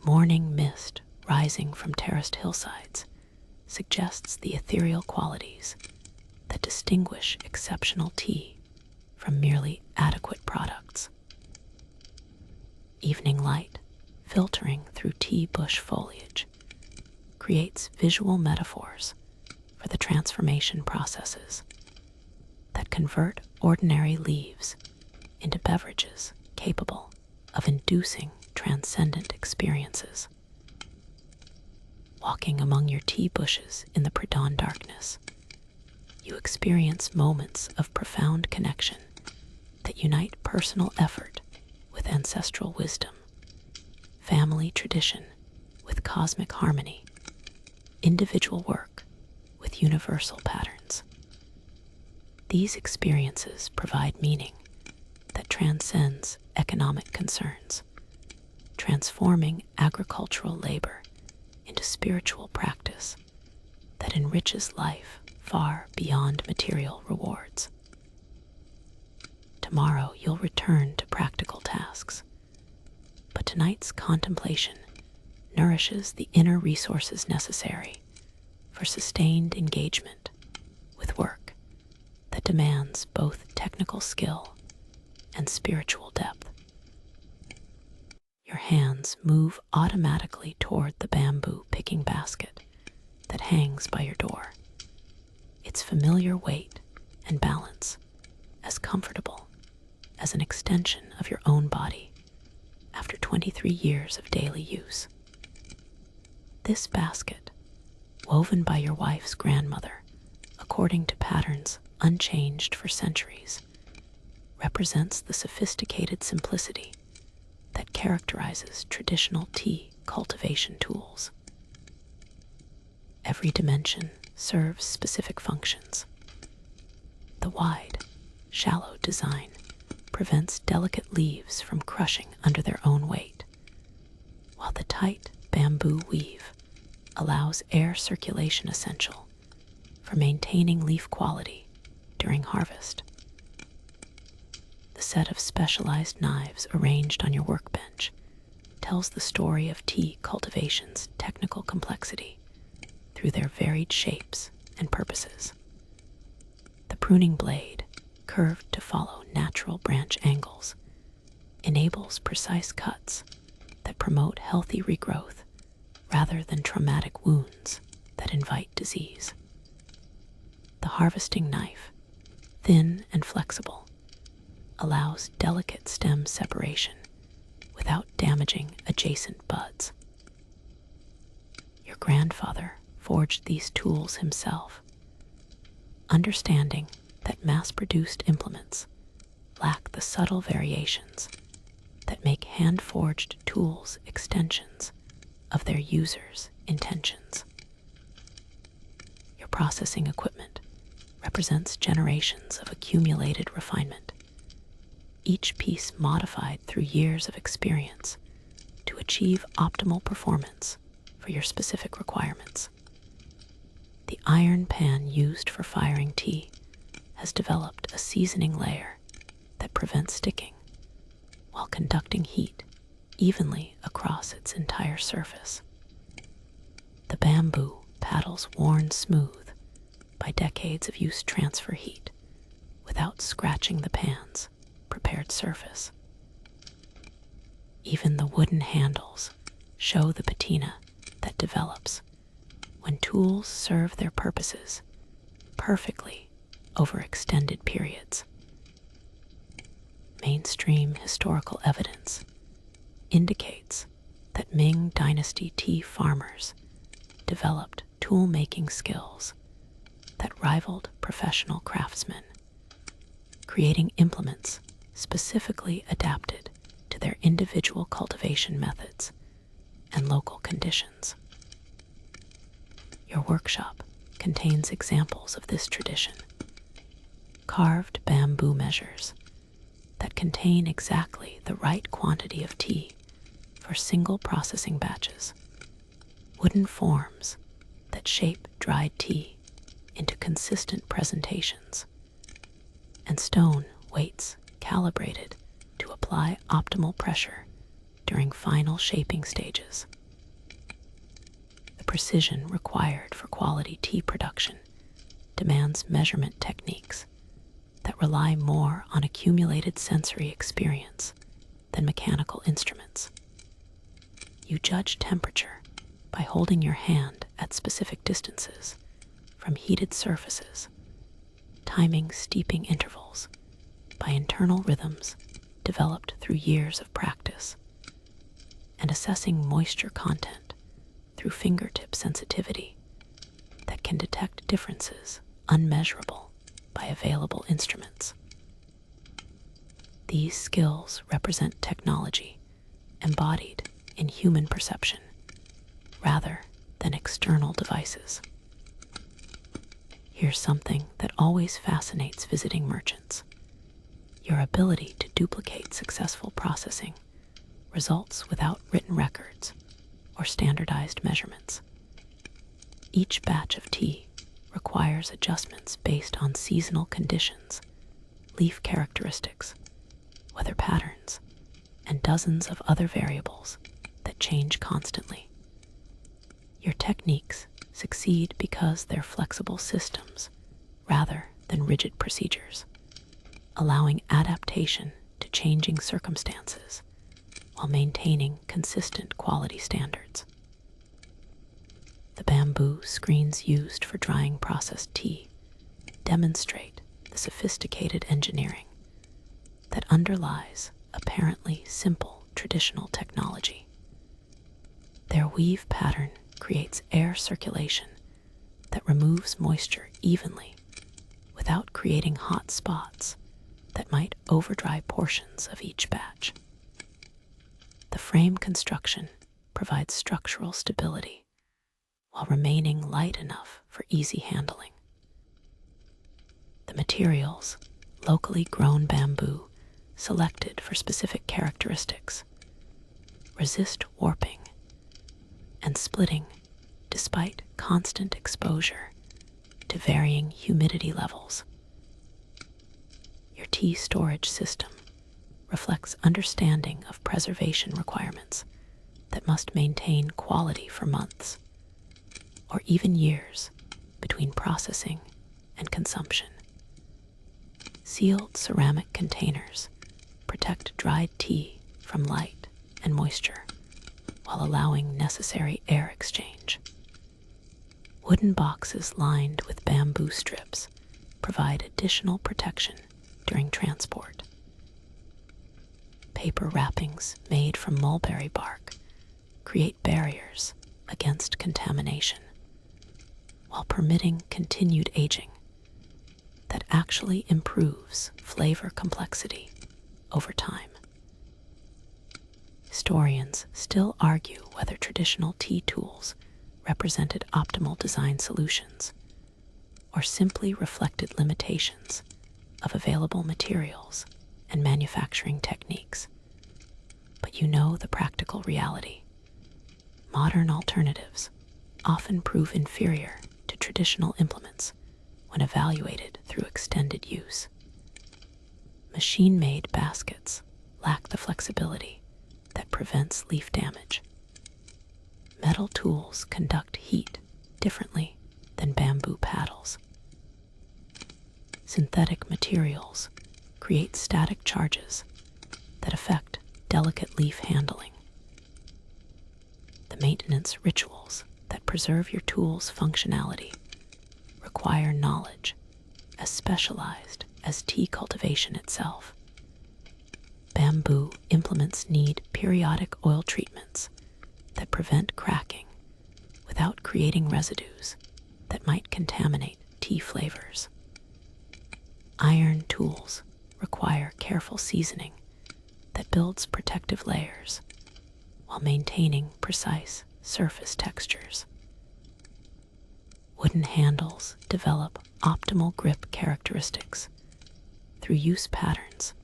Morning mist rising from terraced hillsides suggests the ethereal qualities that distinguish exceptional tea from merely adequate products. Evening light, filtering through tea bush foliage, creates visual metaphors for the transformation processes that convert ordinary leaves into beverages capable of inducing transcendent experiences. Walking among your tea bushes in the pre-dawn darkness, you experience moments of profound connection that unite personal effort with ancestral wisdom, family tradition with cosmic harmony, individual work with universal patterns. These experiences provide meaning that transcends economic concerns, transforming agricultural labor into spiritual practice that enriches life far beyond material rewards. Tomorrow you'll return to practical tasks, but tonight's contemplation nourishes the inner resources necessary for sustained engagement with work that demands both technical skill and spiritual depth. Your hands move automatically toward the bamboo picking basket that hangs by your door. Its familiar weight and balance, as comfortable as an extension of your own body after 23 years of daily use. This basket, woven by your wife's grandmother according to patterns unchanged for centuries, represents the sophisticated simplicity that characterizes traditional tea cultivation tools. Every dimension serves specific functions. The wide, shallow design prevents delicate leaves from crushing under their own weight, while the tight bamboo weave allows air circulation essential for maintaining leaf quality during harvest. The set of specialized knives arranged on your workbench tells the story of tea cultivation's technical complexity through their varied shapes and purposes. The pruning blade, curved to follow natural branch angles, enables precise cuts that promote healthy regrowth rather than traumatic wounds that invite disease. The harvesting knife, thin and flexible, allows delicate stem separation without damaging adjacent buds. Your grandfather forged these tools himself, understanding that mass-produced implements lack the subtle variations that make hand-forged tools extensions of their users' intentions. Your processing equipment represents generations of accumulated refinement, each piece modified through years of experience to achieve optimal performance for your specific requirements. The iron pan used for firing tea has developed a seasoning layer that prevents sticking while conducting heat evenly across its entire surface. The bamboo paddles worn smooth by decades of use transfer heat without scratching the pan's prepared surface. Even the wooden handles show the patina that develops when tools serve their purposes perfectly over extended periods. Mainstream historical evidence indicates that Ming Dynasty tea farmers developed tool-making skills that rivaled professional craftsmen, creating implements specifically adapted to their individual cultivation methods and local conditions. Your workshop contains examples of this tradition: carved bamboo measures that contain exactly the right quantity of tea for single processing batches, wooden forms that shape dried tea into consistent presentations, and stone weights calibrated to apply optimal pressure during final shaping stages. The precision required for quality tea production demands measurement techniques that rely more on accumulated sensory experience than mechanical instruments. You judge temperature by holding your hand at specific distances from heated surfaces, timing steeping intervals by internal rhythms developed through years of practice, and assessing moisture content through fingertip sensitivity that can detect differences unmeasurable by available instruments. These skills represent technology embodied in human perception rather than external devices. Here's something that always fascinates visiting merchants: your ability to duplicate successful processing results without written records or standardized measurements. Each batch of tea requires adjustments based on seasonal conditions, leaf characteristics, weather patterns, and dozens of other variables that change constantly. Your techniques succeed because they're flexible systems rather than rigid procedures, allowing adaptation to changing circumstances while maintaining consistent quality standards. The bamboo screens used for drying processed tea demonstrate the sophisticated engineering that underlies apparently simple traditional technology. Their weave pattern creates air circulation that removes moisture evenly without creating hot spots that might overdry portions of each batch. The frame construction provides structural stability while remaining light enough for easy handling. The materials, locally grown bamboo selected for specific characteristics, resist warping and splitting despite constant exposure to varying humidity levels. Your tea storage system reflects understanding of preservation requirements that must maintain quality for months or even years between processing and consumption. Sealed ceramic containers protect dried tea from light and moisture while allowing necessary air exchange. Wooden boxes lined with bamboo strips provide additional protection during transport. Paper wrappings made from mulberry bark create barriers against contamination while permitting continued aging that actually improves flavor complexity over time. Historians still argue whether traditional tea tools represented optimal design solutions or simply reflected limitations of available materials and manufacturing techniques. But you know the practical reality. Modern alternatives often prove inferior to traditional implements when evaluated through extended use. Machine-made baskets lack the flexibility that prevents leaf damage. Metal tools conduct heat differently than bamboo paddles. Synthetic materials create static charges that affect delicate leaf handling. The maintenance rituals that preserve your tool's functionality require knowledge as specialized as tea cultivation itself. Bamboo implements need periodic oil treatments that prevent cracking without creating residues that might contaminate tea flavors. Iron tools require careful seasoning that builds protective layers while maintaining precise surface textures. Wooden handles develop optimal grip characteristics through use patterns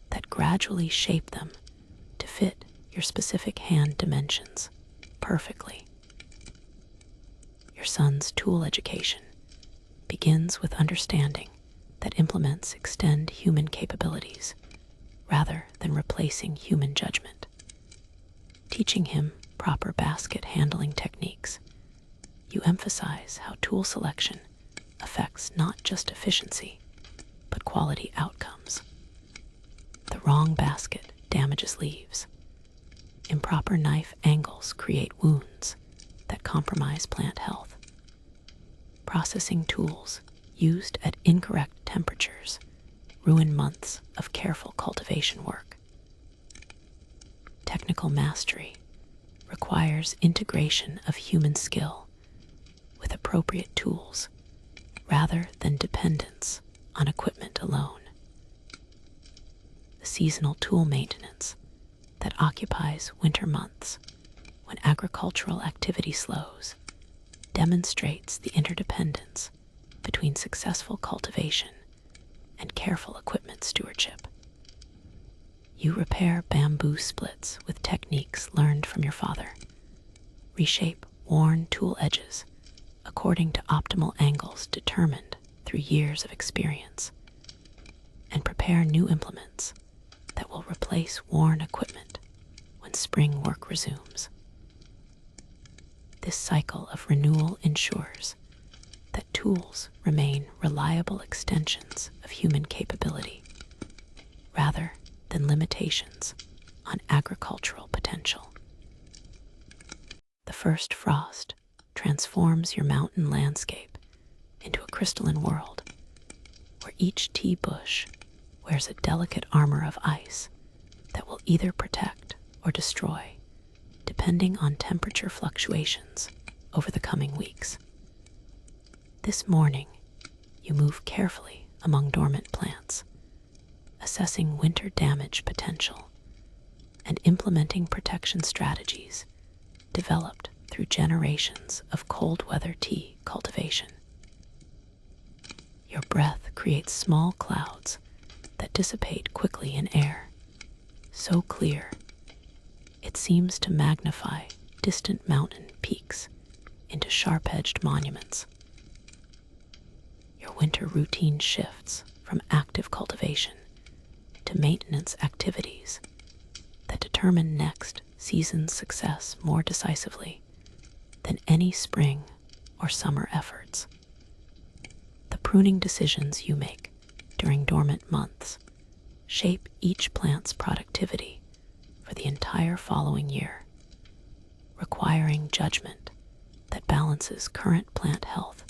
that gradually shape them to fit your specific hand dimensions perfectly. Your son's tool education begins with understanding that implements extend human capabilities rather than replacing human judgment. Teaching him proper basket handling techniques, you emphasize how tool selection affects not just efficiency, but quality outcomes. The wrong basket damages leaves. Improper knife angles create wounds that compromise plant health. Processing tools used at incorrect temperatures ruin months of careful cultivation work. Technical mastery requires integration of human skill with appropriate tools rather than dependence on equipment alone. The seasonal tool maintenance that occupies winter months when agricultural activity slows demonstrates the interdependence between successful cultivation and careful equipment stewardship. You repair bamboo splits with techniques learned from your father, reshape worn tool edges according to optimal angles determined through years of experience, and prepare new implements that will replace worn equipment when spring work resumes. This cycle of renewal ensures that tools remain reliable extensions of human capability rather than limitations on agricultural potential. The first frost transforms your mountain landscape into a crystalline world where each tea bush wears a delicate armor of ice that will either protect or destroy, depending on temperature fluctuations over the coming weeks. This morning, you move carefully among dormant plants, assessing winter damage potential and implementing protection strategies developed through generations of cold weather tea cultivation. Your breath creates small clouds that dissipate quickly in air, so clear it seems to magnify distant mountain peaks into sharp-edged monuments. Your winter routine shifts from active cultivation to maintenance activities that determine next season's success more decisively than any spring or summer efforts. The pruning decisions you make during dormant months shape each plant's productivity for the entire following year, requiring judgment that balances current plant health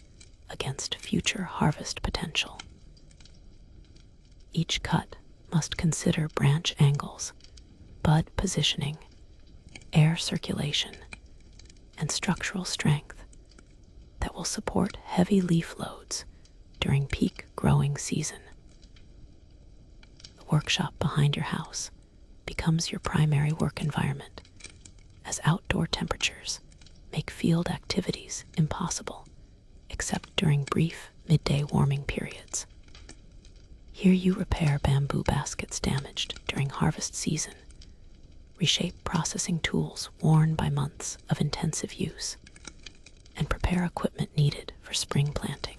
against future harvest potential. Each cut must consider branch angles, bud positioning, air circulation, and structural strength that will support heavy leaf loads during peak growing season. The workshop behind your house becomes your primary work environment, as outdoor temperatures make field activities impossible except during brief midday warming periods. Here you repair bamboo baskets damaged during harvest season, reshape processing tools worn by months of intensive use, and prepare equipment needed for spring planting.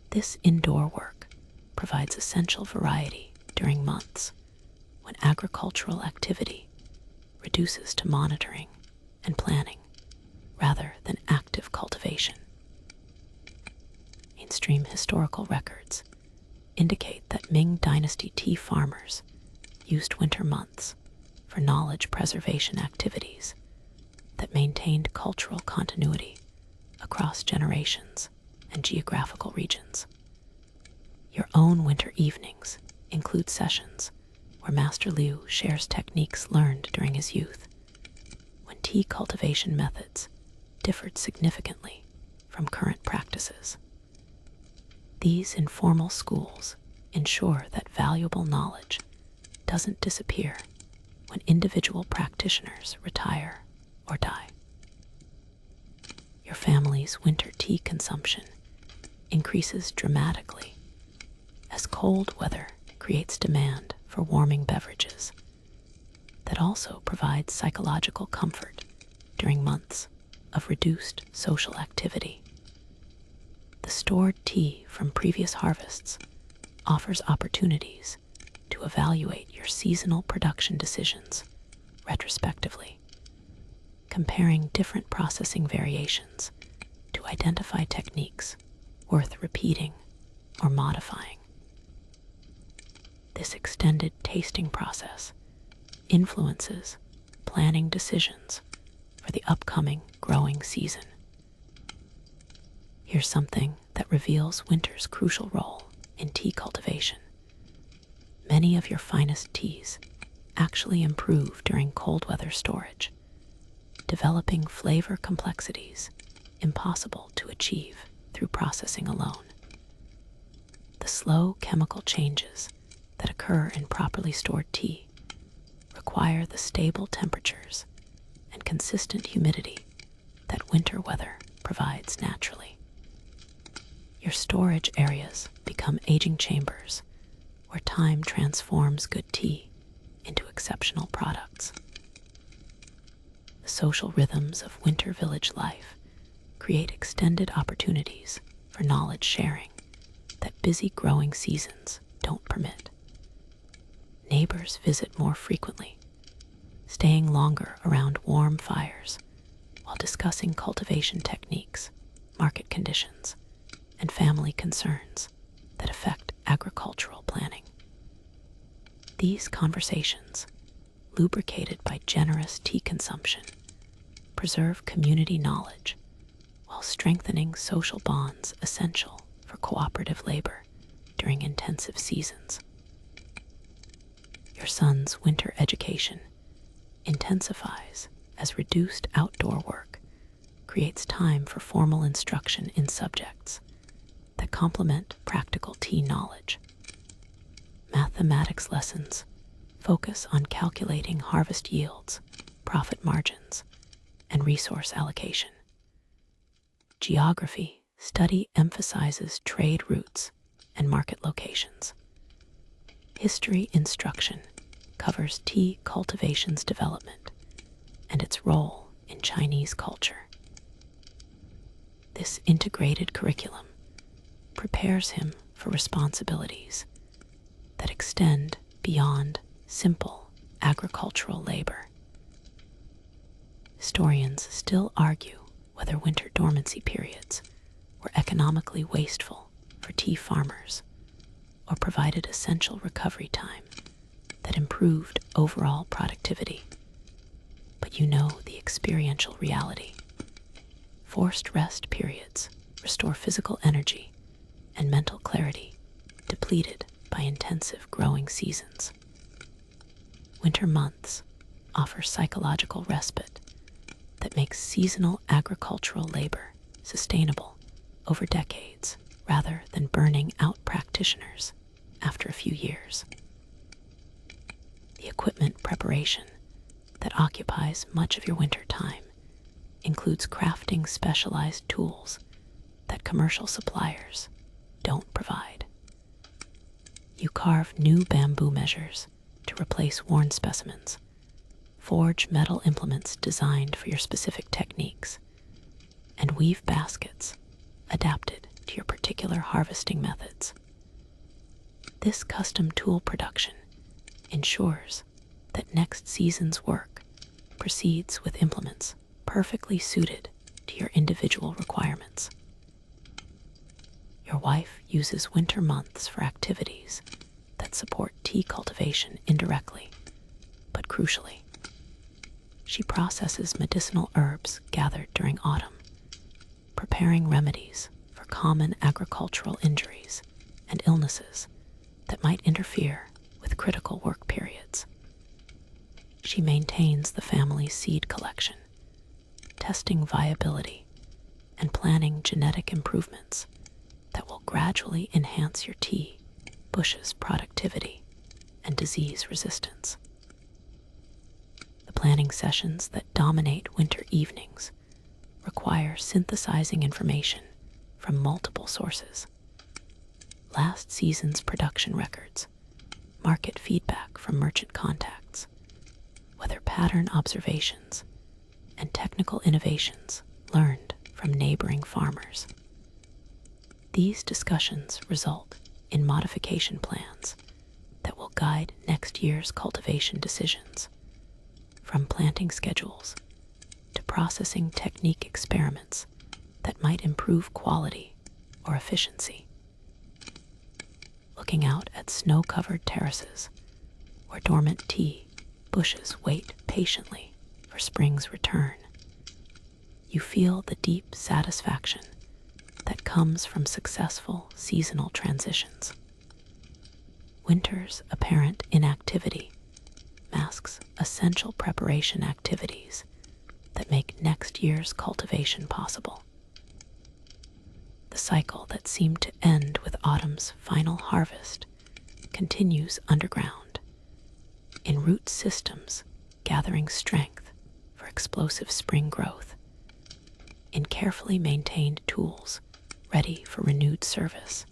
This indoor work provides essential variety during months when agricultural activity reduces to monitoring and planning rather than active cultivation. Mainstream historical records indicate that Ming Dynasty tea farmers used winter months for knowledge preservation activities that maintained cultural continuity across generations and geographical regions. Your own winter evenings include sessions where Master Liu shares techniques learned during his youth, when tea cultivation methods differed significantly from current practices. These informal schools ensure that valuable knowledge doesn't disappear when individual practitioners retire or die. Your family's winter tea consumption increases dramatically as cold weather creates demand for warming beverages that also provide psychological comfort during months of reduced social activity. The stored tea from previous harvests offers opportunities to evaluate your seasonal production decisions retrospectively, comparing different processing variations to identify techniques worth repeating or modifying. This extended tasting process influences planning decisions for the upcoming growing season. Here's something that reveals winter's crucial role in tea cultivation. Many of your finest teas actually improve during cold weather storage, developing flavor complexities impossible to achieve through processing alone. The slow chemical changes that occur in properly stored tea require the stable temperatures and consistent humidity that winter weather provides naturally. Your storage areas become aging chambers where time transforms good tea into exceptional products. The social rhythms of winter village life create extended opportunities for knowledge sharing that busy growing seasons don't permit. Neighbors visit more frequently, staying longer around warm fires while discussing cultivation techniques, market conditions, and family concerns that affect agricultural planning. These conversations lubricated by generous tea consumption, preserve community knowledge while strengthening social bonds essential for cooperative labor during intensive seasons. Your son's winter education intensifies as reduced outdoor work creates time for formal instruction in subjects that complement practical tea knowledge. Mathematics lessons focus on calculating harvest yields, profit margins, and resource allocation. Geography study emphasizes trade routes and market locations. History instruction covers tea cultivation's development and its role in Chinese culture. This integrated curriculum prepares him for responsibilities that extend beyond simple agricultural labor. Historians still argue whether winter dormancy periods were economically wasteful for tea farmers or provided essential recovery time that improved overall productivity. But you know the experiential reality. Forced rest periods restore physical energy and mental clarity depleted by intensive growing seasons. Winter months offer psychological respite that makes seasonal agricultural labor sustainable over decades rather than burning out practitioners after a few years. The equipment preparation that occupies much of your winter time includes crafting specialized tools that commercial suppliers don't provide. You carve new bamboo measures to replace worn specimens, forge metal implements designed for your specific techniques, and weave baskets adapted to your particular harvesting methods. This custom tool production ensures that next season's work proceeds with implements perfectly suited to your individual requirements. Your wife uses winter months for activities that support tea cultivation indirectly, but crucially. She processes medicinal herbs gathered during autumn, preparing remedies for common agricultural injuries and illnesses that might interfere with critical work periods. She maintains the family's seed collection, testing viability and planning genetic improvements that will gradually enhance your tea bush's productivity and disease resistance. The planning sessions that dominate winter evenings require synthesizing information from multiple sources. Last season's production records, market feedback from merchant contacts, weather pattern observations, and technical innovations learned from neighboring farmers. These discussions result in modification plans that will guide next year's cultivation decisions, from planting schedules to processing technique experiments that might improve quality or efficiency. Looking out at snow-covered terraces where dormant tea bushes wait patiently for spring's return, you feel the deep satisfaction that comes from successful seasonal transitions. Winter's apparent inactivity masks essential preparation activities that make next year's cultivation possible. The cycle that seemed to end with autumn's final harvest continues underground, in root systems gathering strength for explosive spring growth, in carefully maintained tools ready for renewed service,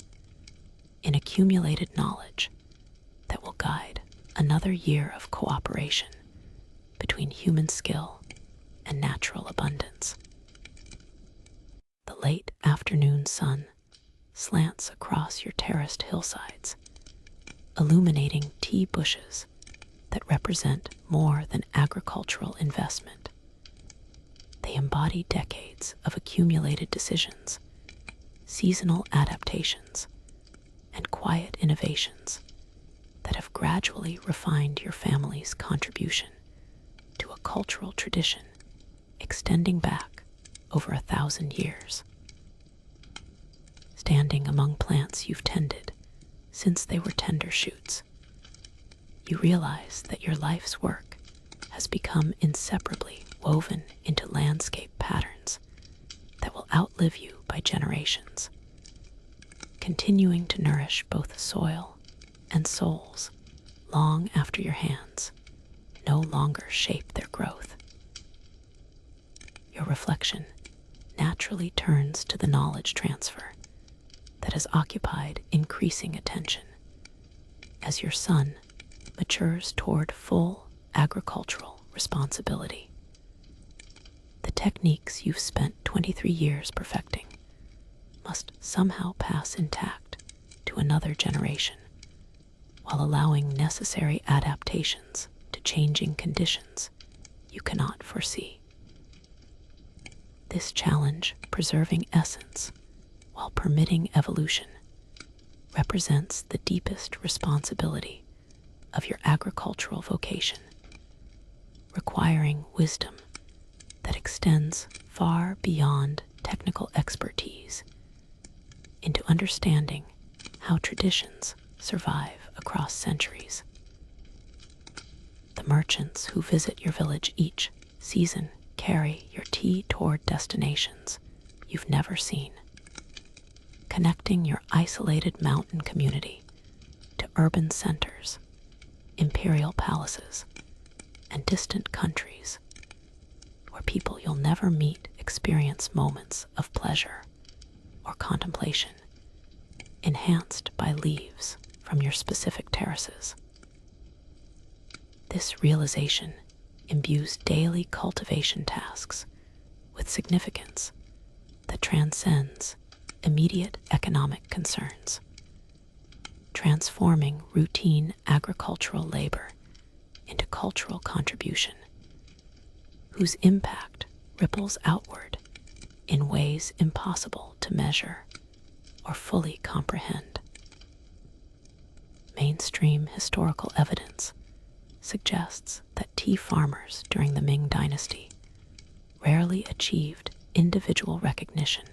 in accumulated knowledge that will guide another year of cooperation between human skill and natural abundance. The late afternoon sun slants across your terraced hillsides, illuminating tea bushes that represent more than agricultural investment. They embody decades of accumulated decisions, seasonal adaptations, and quiet innovations that have gradually refined your family's contribution to a cultural tradition extending back over 1,000 years. Standing among plants you've tended since they were tender shoots, you realize that your life's work has become inseparably woven into landscape patterns that will outlive you by generations, continuing to nourish both soil and souls long after your hands no longer shape their growth. Your reflection naturally turns to the knowledge transfer that has occupied increasing attention as your son matures toward full agricultural responsibility. The techniques you've spent 23 years perfecting must somehow pass intact to another generation, while allowing necessary adaptations to changing conditions you cannot foresee. This challenge, preserving essence while permitting evolution, represents the deepest responsibility of your agricultural vocation, requiring wisdom that extends far beyond technical expertise into understanding how traditions survive across centuries. The merchants who visit your village each season carry your tea toward destinations you've never seen, connecting your isolated mountain community to urban centers, imperial palaces, and distant countries where people you'll never meet experience moments of pleasure or contemplation, enhanced by leaves from your specific terraces. This realization imbues daily cultivation tasks with significance that transcends immediate economic concerns, transforming routine agricultural labor into cultural contribution, whose impact ripples outward in ways impossible to measure or fully comprehend. Mainstream historical evidence suggests that tea farmers during the Ming Dynasty rarely achieved individual recognition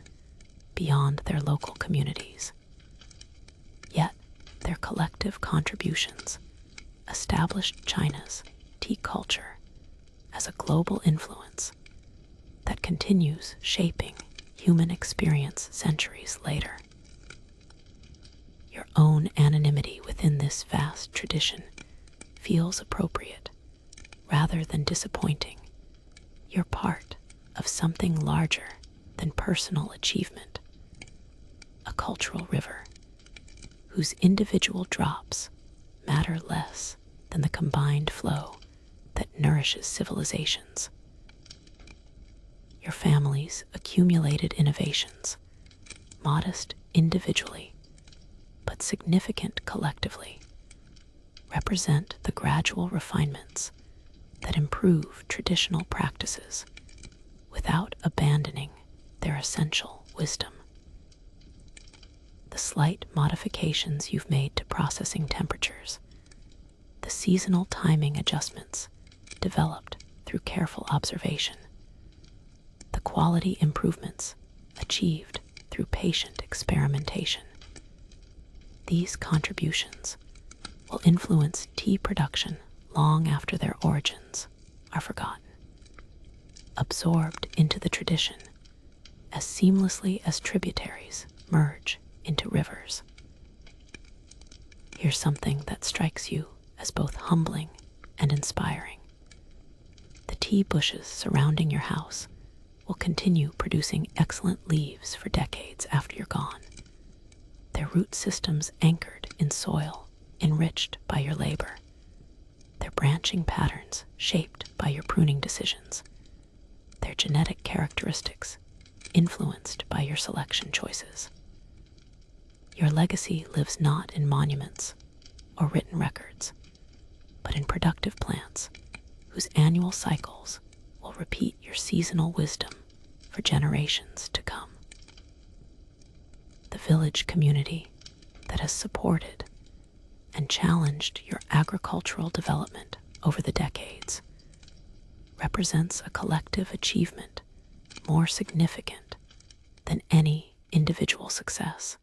beyond their local communities. Yet, their collective contributions established China's tea culture as a global influence that continues shaping human experience centuries later. Your own anonymity within this vast tradition feels appropriate rather than disappointing. You're part of something larger than personal achievement, a cultural river whose individual drops matter less than the combined flow that nourishes civilizations. Your family's accumulated innovations, modest individually but significant collectively, represent the gradual refinements that improve traditional practices without abandoning their essential wisdom. The slight modifications you've made to processing temperatures, the seasonal timing adjustments developed through careful observation, the quality improvements achieved through patient experimentation. These contributions will influence tea production long after their origins are forgotten, absorbed into the tradition as seamlessly as tributaries merge into rivers. Here's something that strikes you as both humbling and inspiring. The tea bushes surrounding your house will continue producing excellent leaves for decades after you're gone, their root systems anchored in soil enriched by your labor, their branching patterns shaped by your pruning decisions, their genetic characteristics influenced by your selection choices. Your legacy lives not in monuments or written records, but in productive plants whose annual cycles will repeat your seasonal wisdom for generations to come. The village community that has supported and challenged your agricultural development over the decades, represents a collective achievement more significant than any individual success.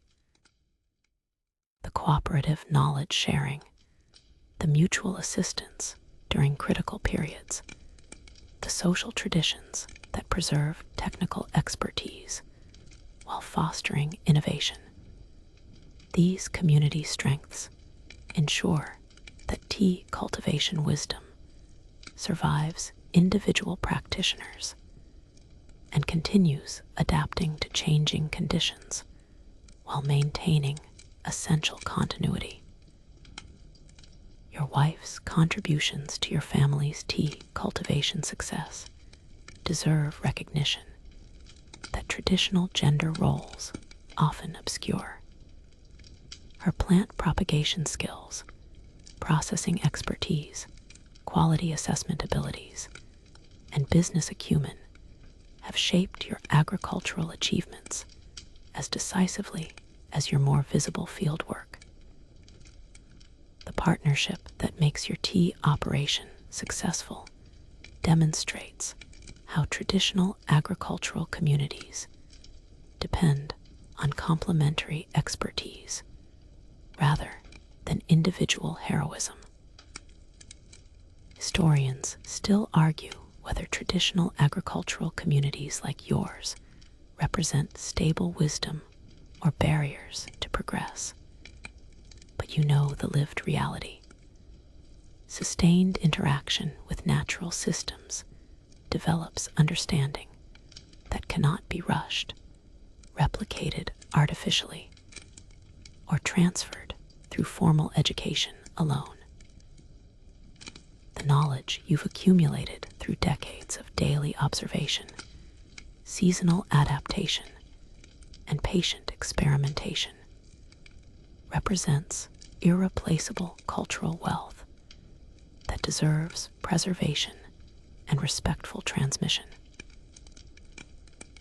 The cooperative knowledge sharing, the mutual assistance during critical periods, the social traditions that preserve technical expertise while fostering innovation. These community strengths ensure that tea cultivation wisdom survives individual practitioners and continues adapting to changing conditions while maintaining essential continuity. Your wife's contributions to your family's tea cultivation success deserve recognition that traditional gender roles often obscure. Her plant propagation skills, processing expertise, quality assessment abilities, and business acumen have shaped your agricultural achievements as decisively as your more visible fieldwork. The partnership that makes your tea operation successful demonstrates how traditional agricultural communities depend on complementary expertise rather than individual heroism. Historians still argue whether traditional agricultural communities like yours represent stable wisdom or barriers to progress. But you know the lived reality. Sustained interaction with natural systems develops understanding that cannot be rushed, replicated artificially, or transferred through formal education alone. The knowledge you've accumulated through decades of daily observation, seasonal adaptation, and patient experimentation represents irreplaceable cultural wealth that deserves preservation and respectful transmission.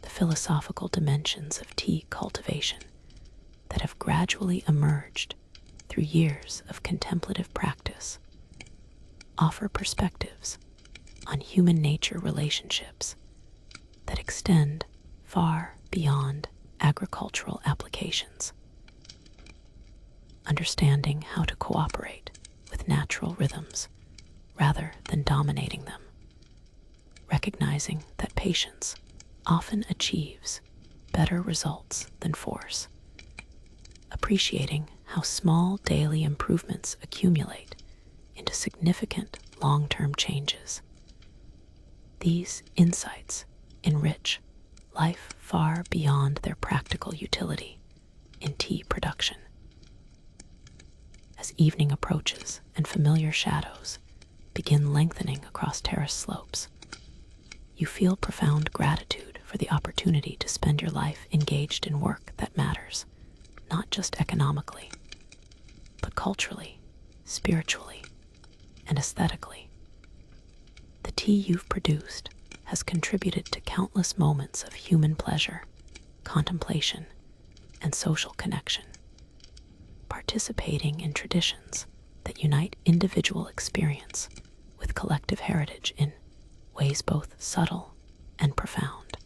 The philosophical dimensions of tea cultivation that have gradually emerged through years of contemplative practice offer perspectives on human nature relationships that extend far beyond agricultural applications. Understanding how to cooperate with natural rhythms rather than dominating them, recognizing that patience often achieves better results than force, appreciating how small daily improvements accumulate into significant long-term changes. These insights enrich life far beyond their practical utility in tea production. As evening approaches and familiar shadows begin lengthening across terrace slopes, you feel profound gratitude for the opportunity to spend your life engaged in work that matters, not just economically, but culturally, spiritually, and aesthetically. The tea you've produced has contributed to countless moments of human pleasure, contemplation, and social connection, participating in traditions that unite individual experience with collective heritage in ways both subtle and profound.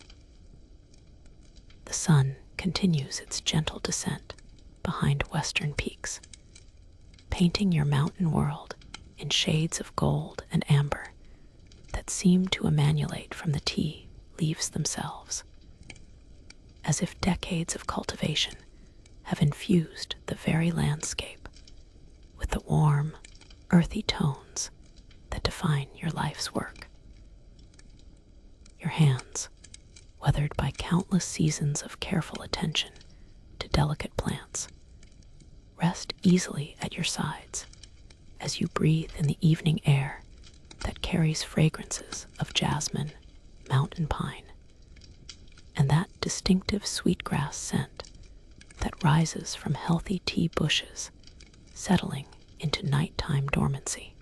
The sun continues its gentle descent behind western peaks, painting your mountain world in shades of gold and amber that seem to emanate from the tea leaves themselves, as if decades of cultivation have infused the very landscape with the warm, earthy tones that define your life's work. Your hands, weathered by countless seasons of careful attention to delicate plants, rest easily at your sides as you breathe in the evening air that carries fragrances of jasmine, mountain pine, and that distinctive sweetgrass scent that rises from healthy tea bushes, settling into nighttime dormancy.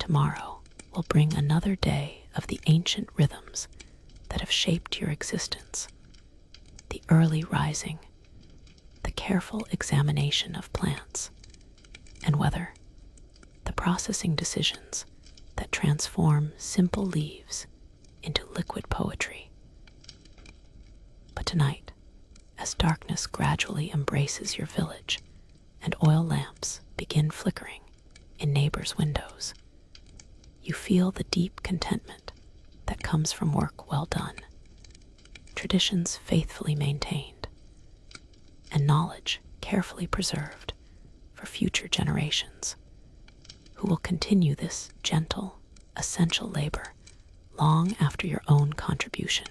Tomorrow will bring another day of the ancient rhythms that have shaped your existence: the early rising, the careful examination of plants, and weather, the processing decisions that transform simple leaves into liquid poetry. But tonight, as darkness gradually embraces your village and oil lamps begin flickering in neighbors' windows, you feel the deep contentment that comes from work well done, traditions faithfully maintained, and knowledge carefully preserved for future generations, who will continue this gentle, essential labor long after your own contribution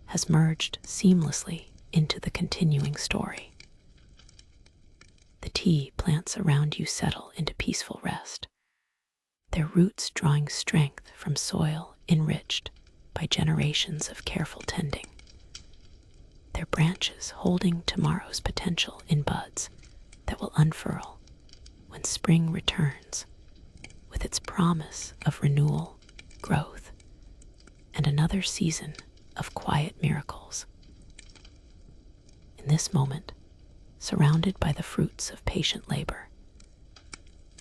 has merged seamlessly into the continuing story. The tea plants around you settle into peaceful rest, their roots drawing strength from soil enriched by generations of careful tending, their branches holding tomorrow's potential in buds that will unfurl when spring returns with its promise of renewal, growth, and another season of quiet miracles. In this moment, surrounded by the fruits of patient labor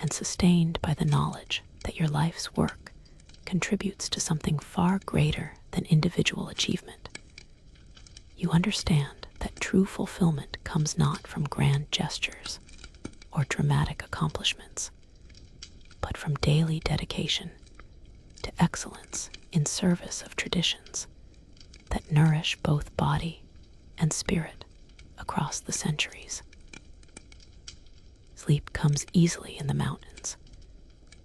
and sustained by the knowledge that your life's work contributes to something far greater than individual achievement, you understand that true fulfillment comes not from grand gestures or dramatic accomplishments, but from daily dedication to excellence in service of traditions that nourish both body and spirit across the centuries. Sleep comes easily in the mountains,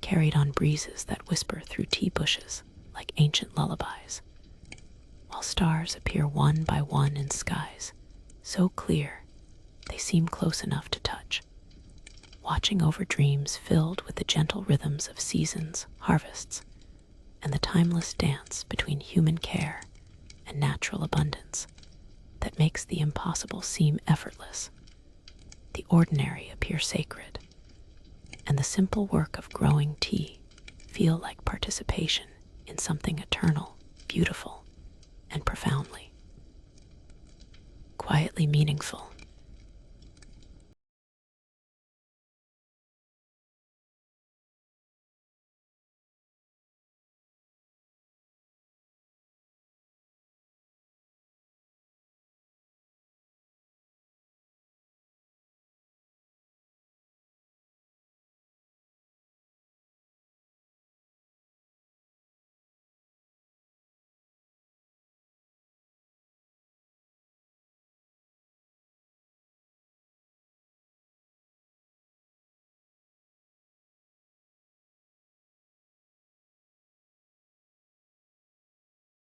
carried on breezes that whisper through tea bushes like ancient lullabies, while stars appear one by one in skies so clear they seem close enough to touch, watching over dreams filled with the gentle rhythms of seasons, harvests, and the timeless dance between human care and natural abundance that makes the impossible seem effortless, the ordinary appear sacred, and the simple work of growing tea feel like participation in something eternal, beautiful, and profoundly, quietly meaningful.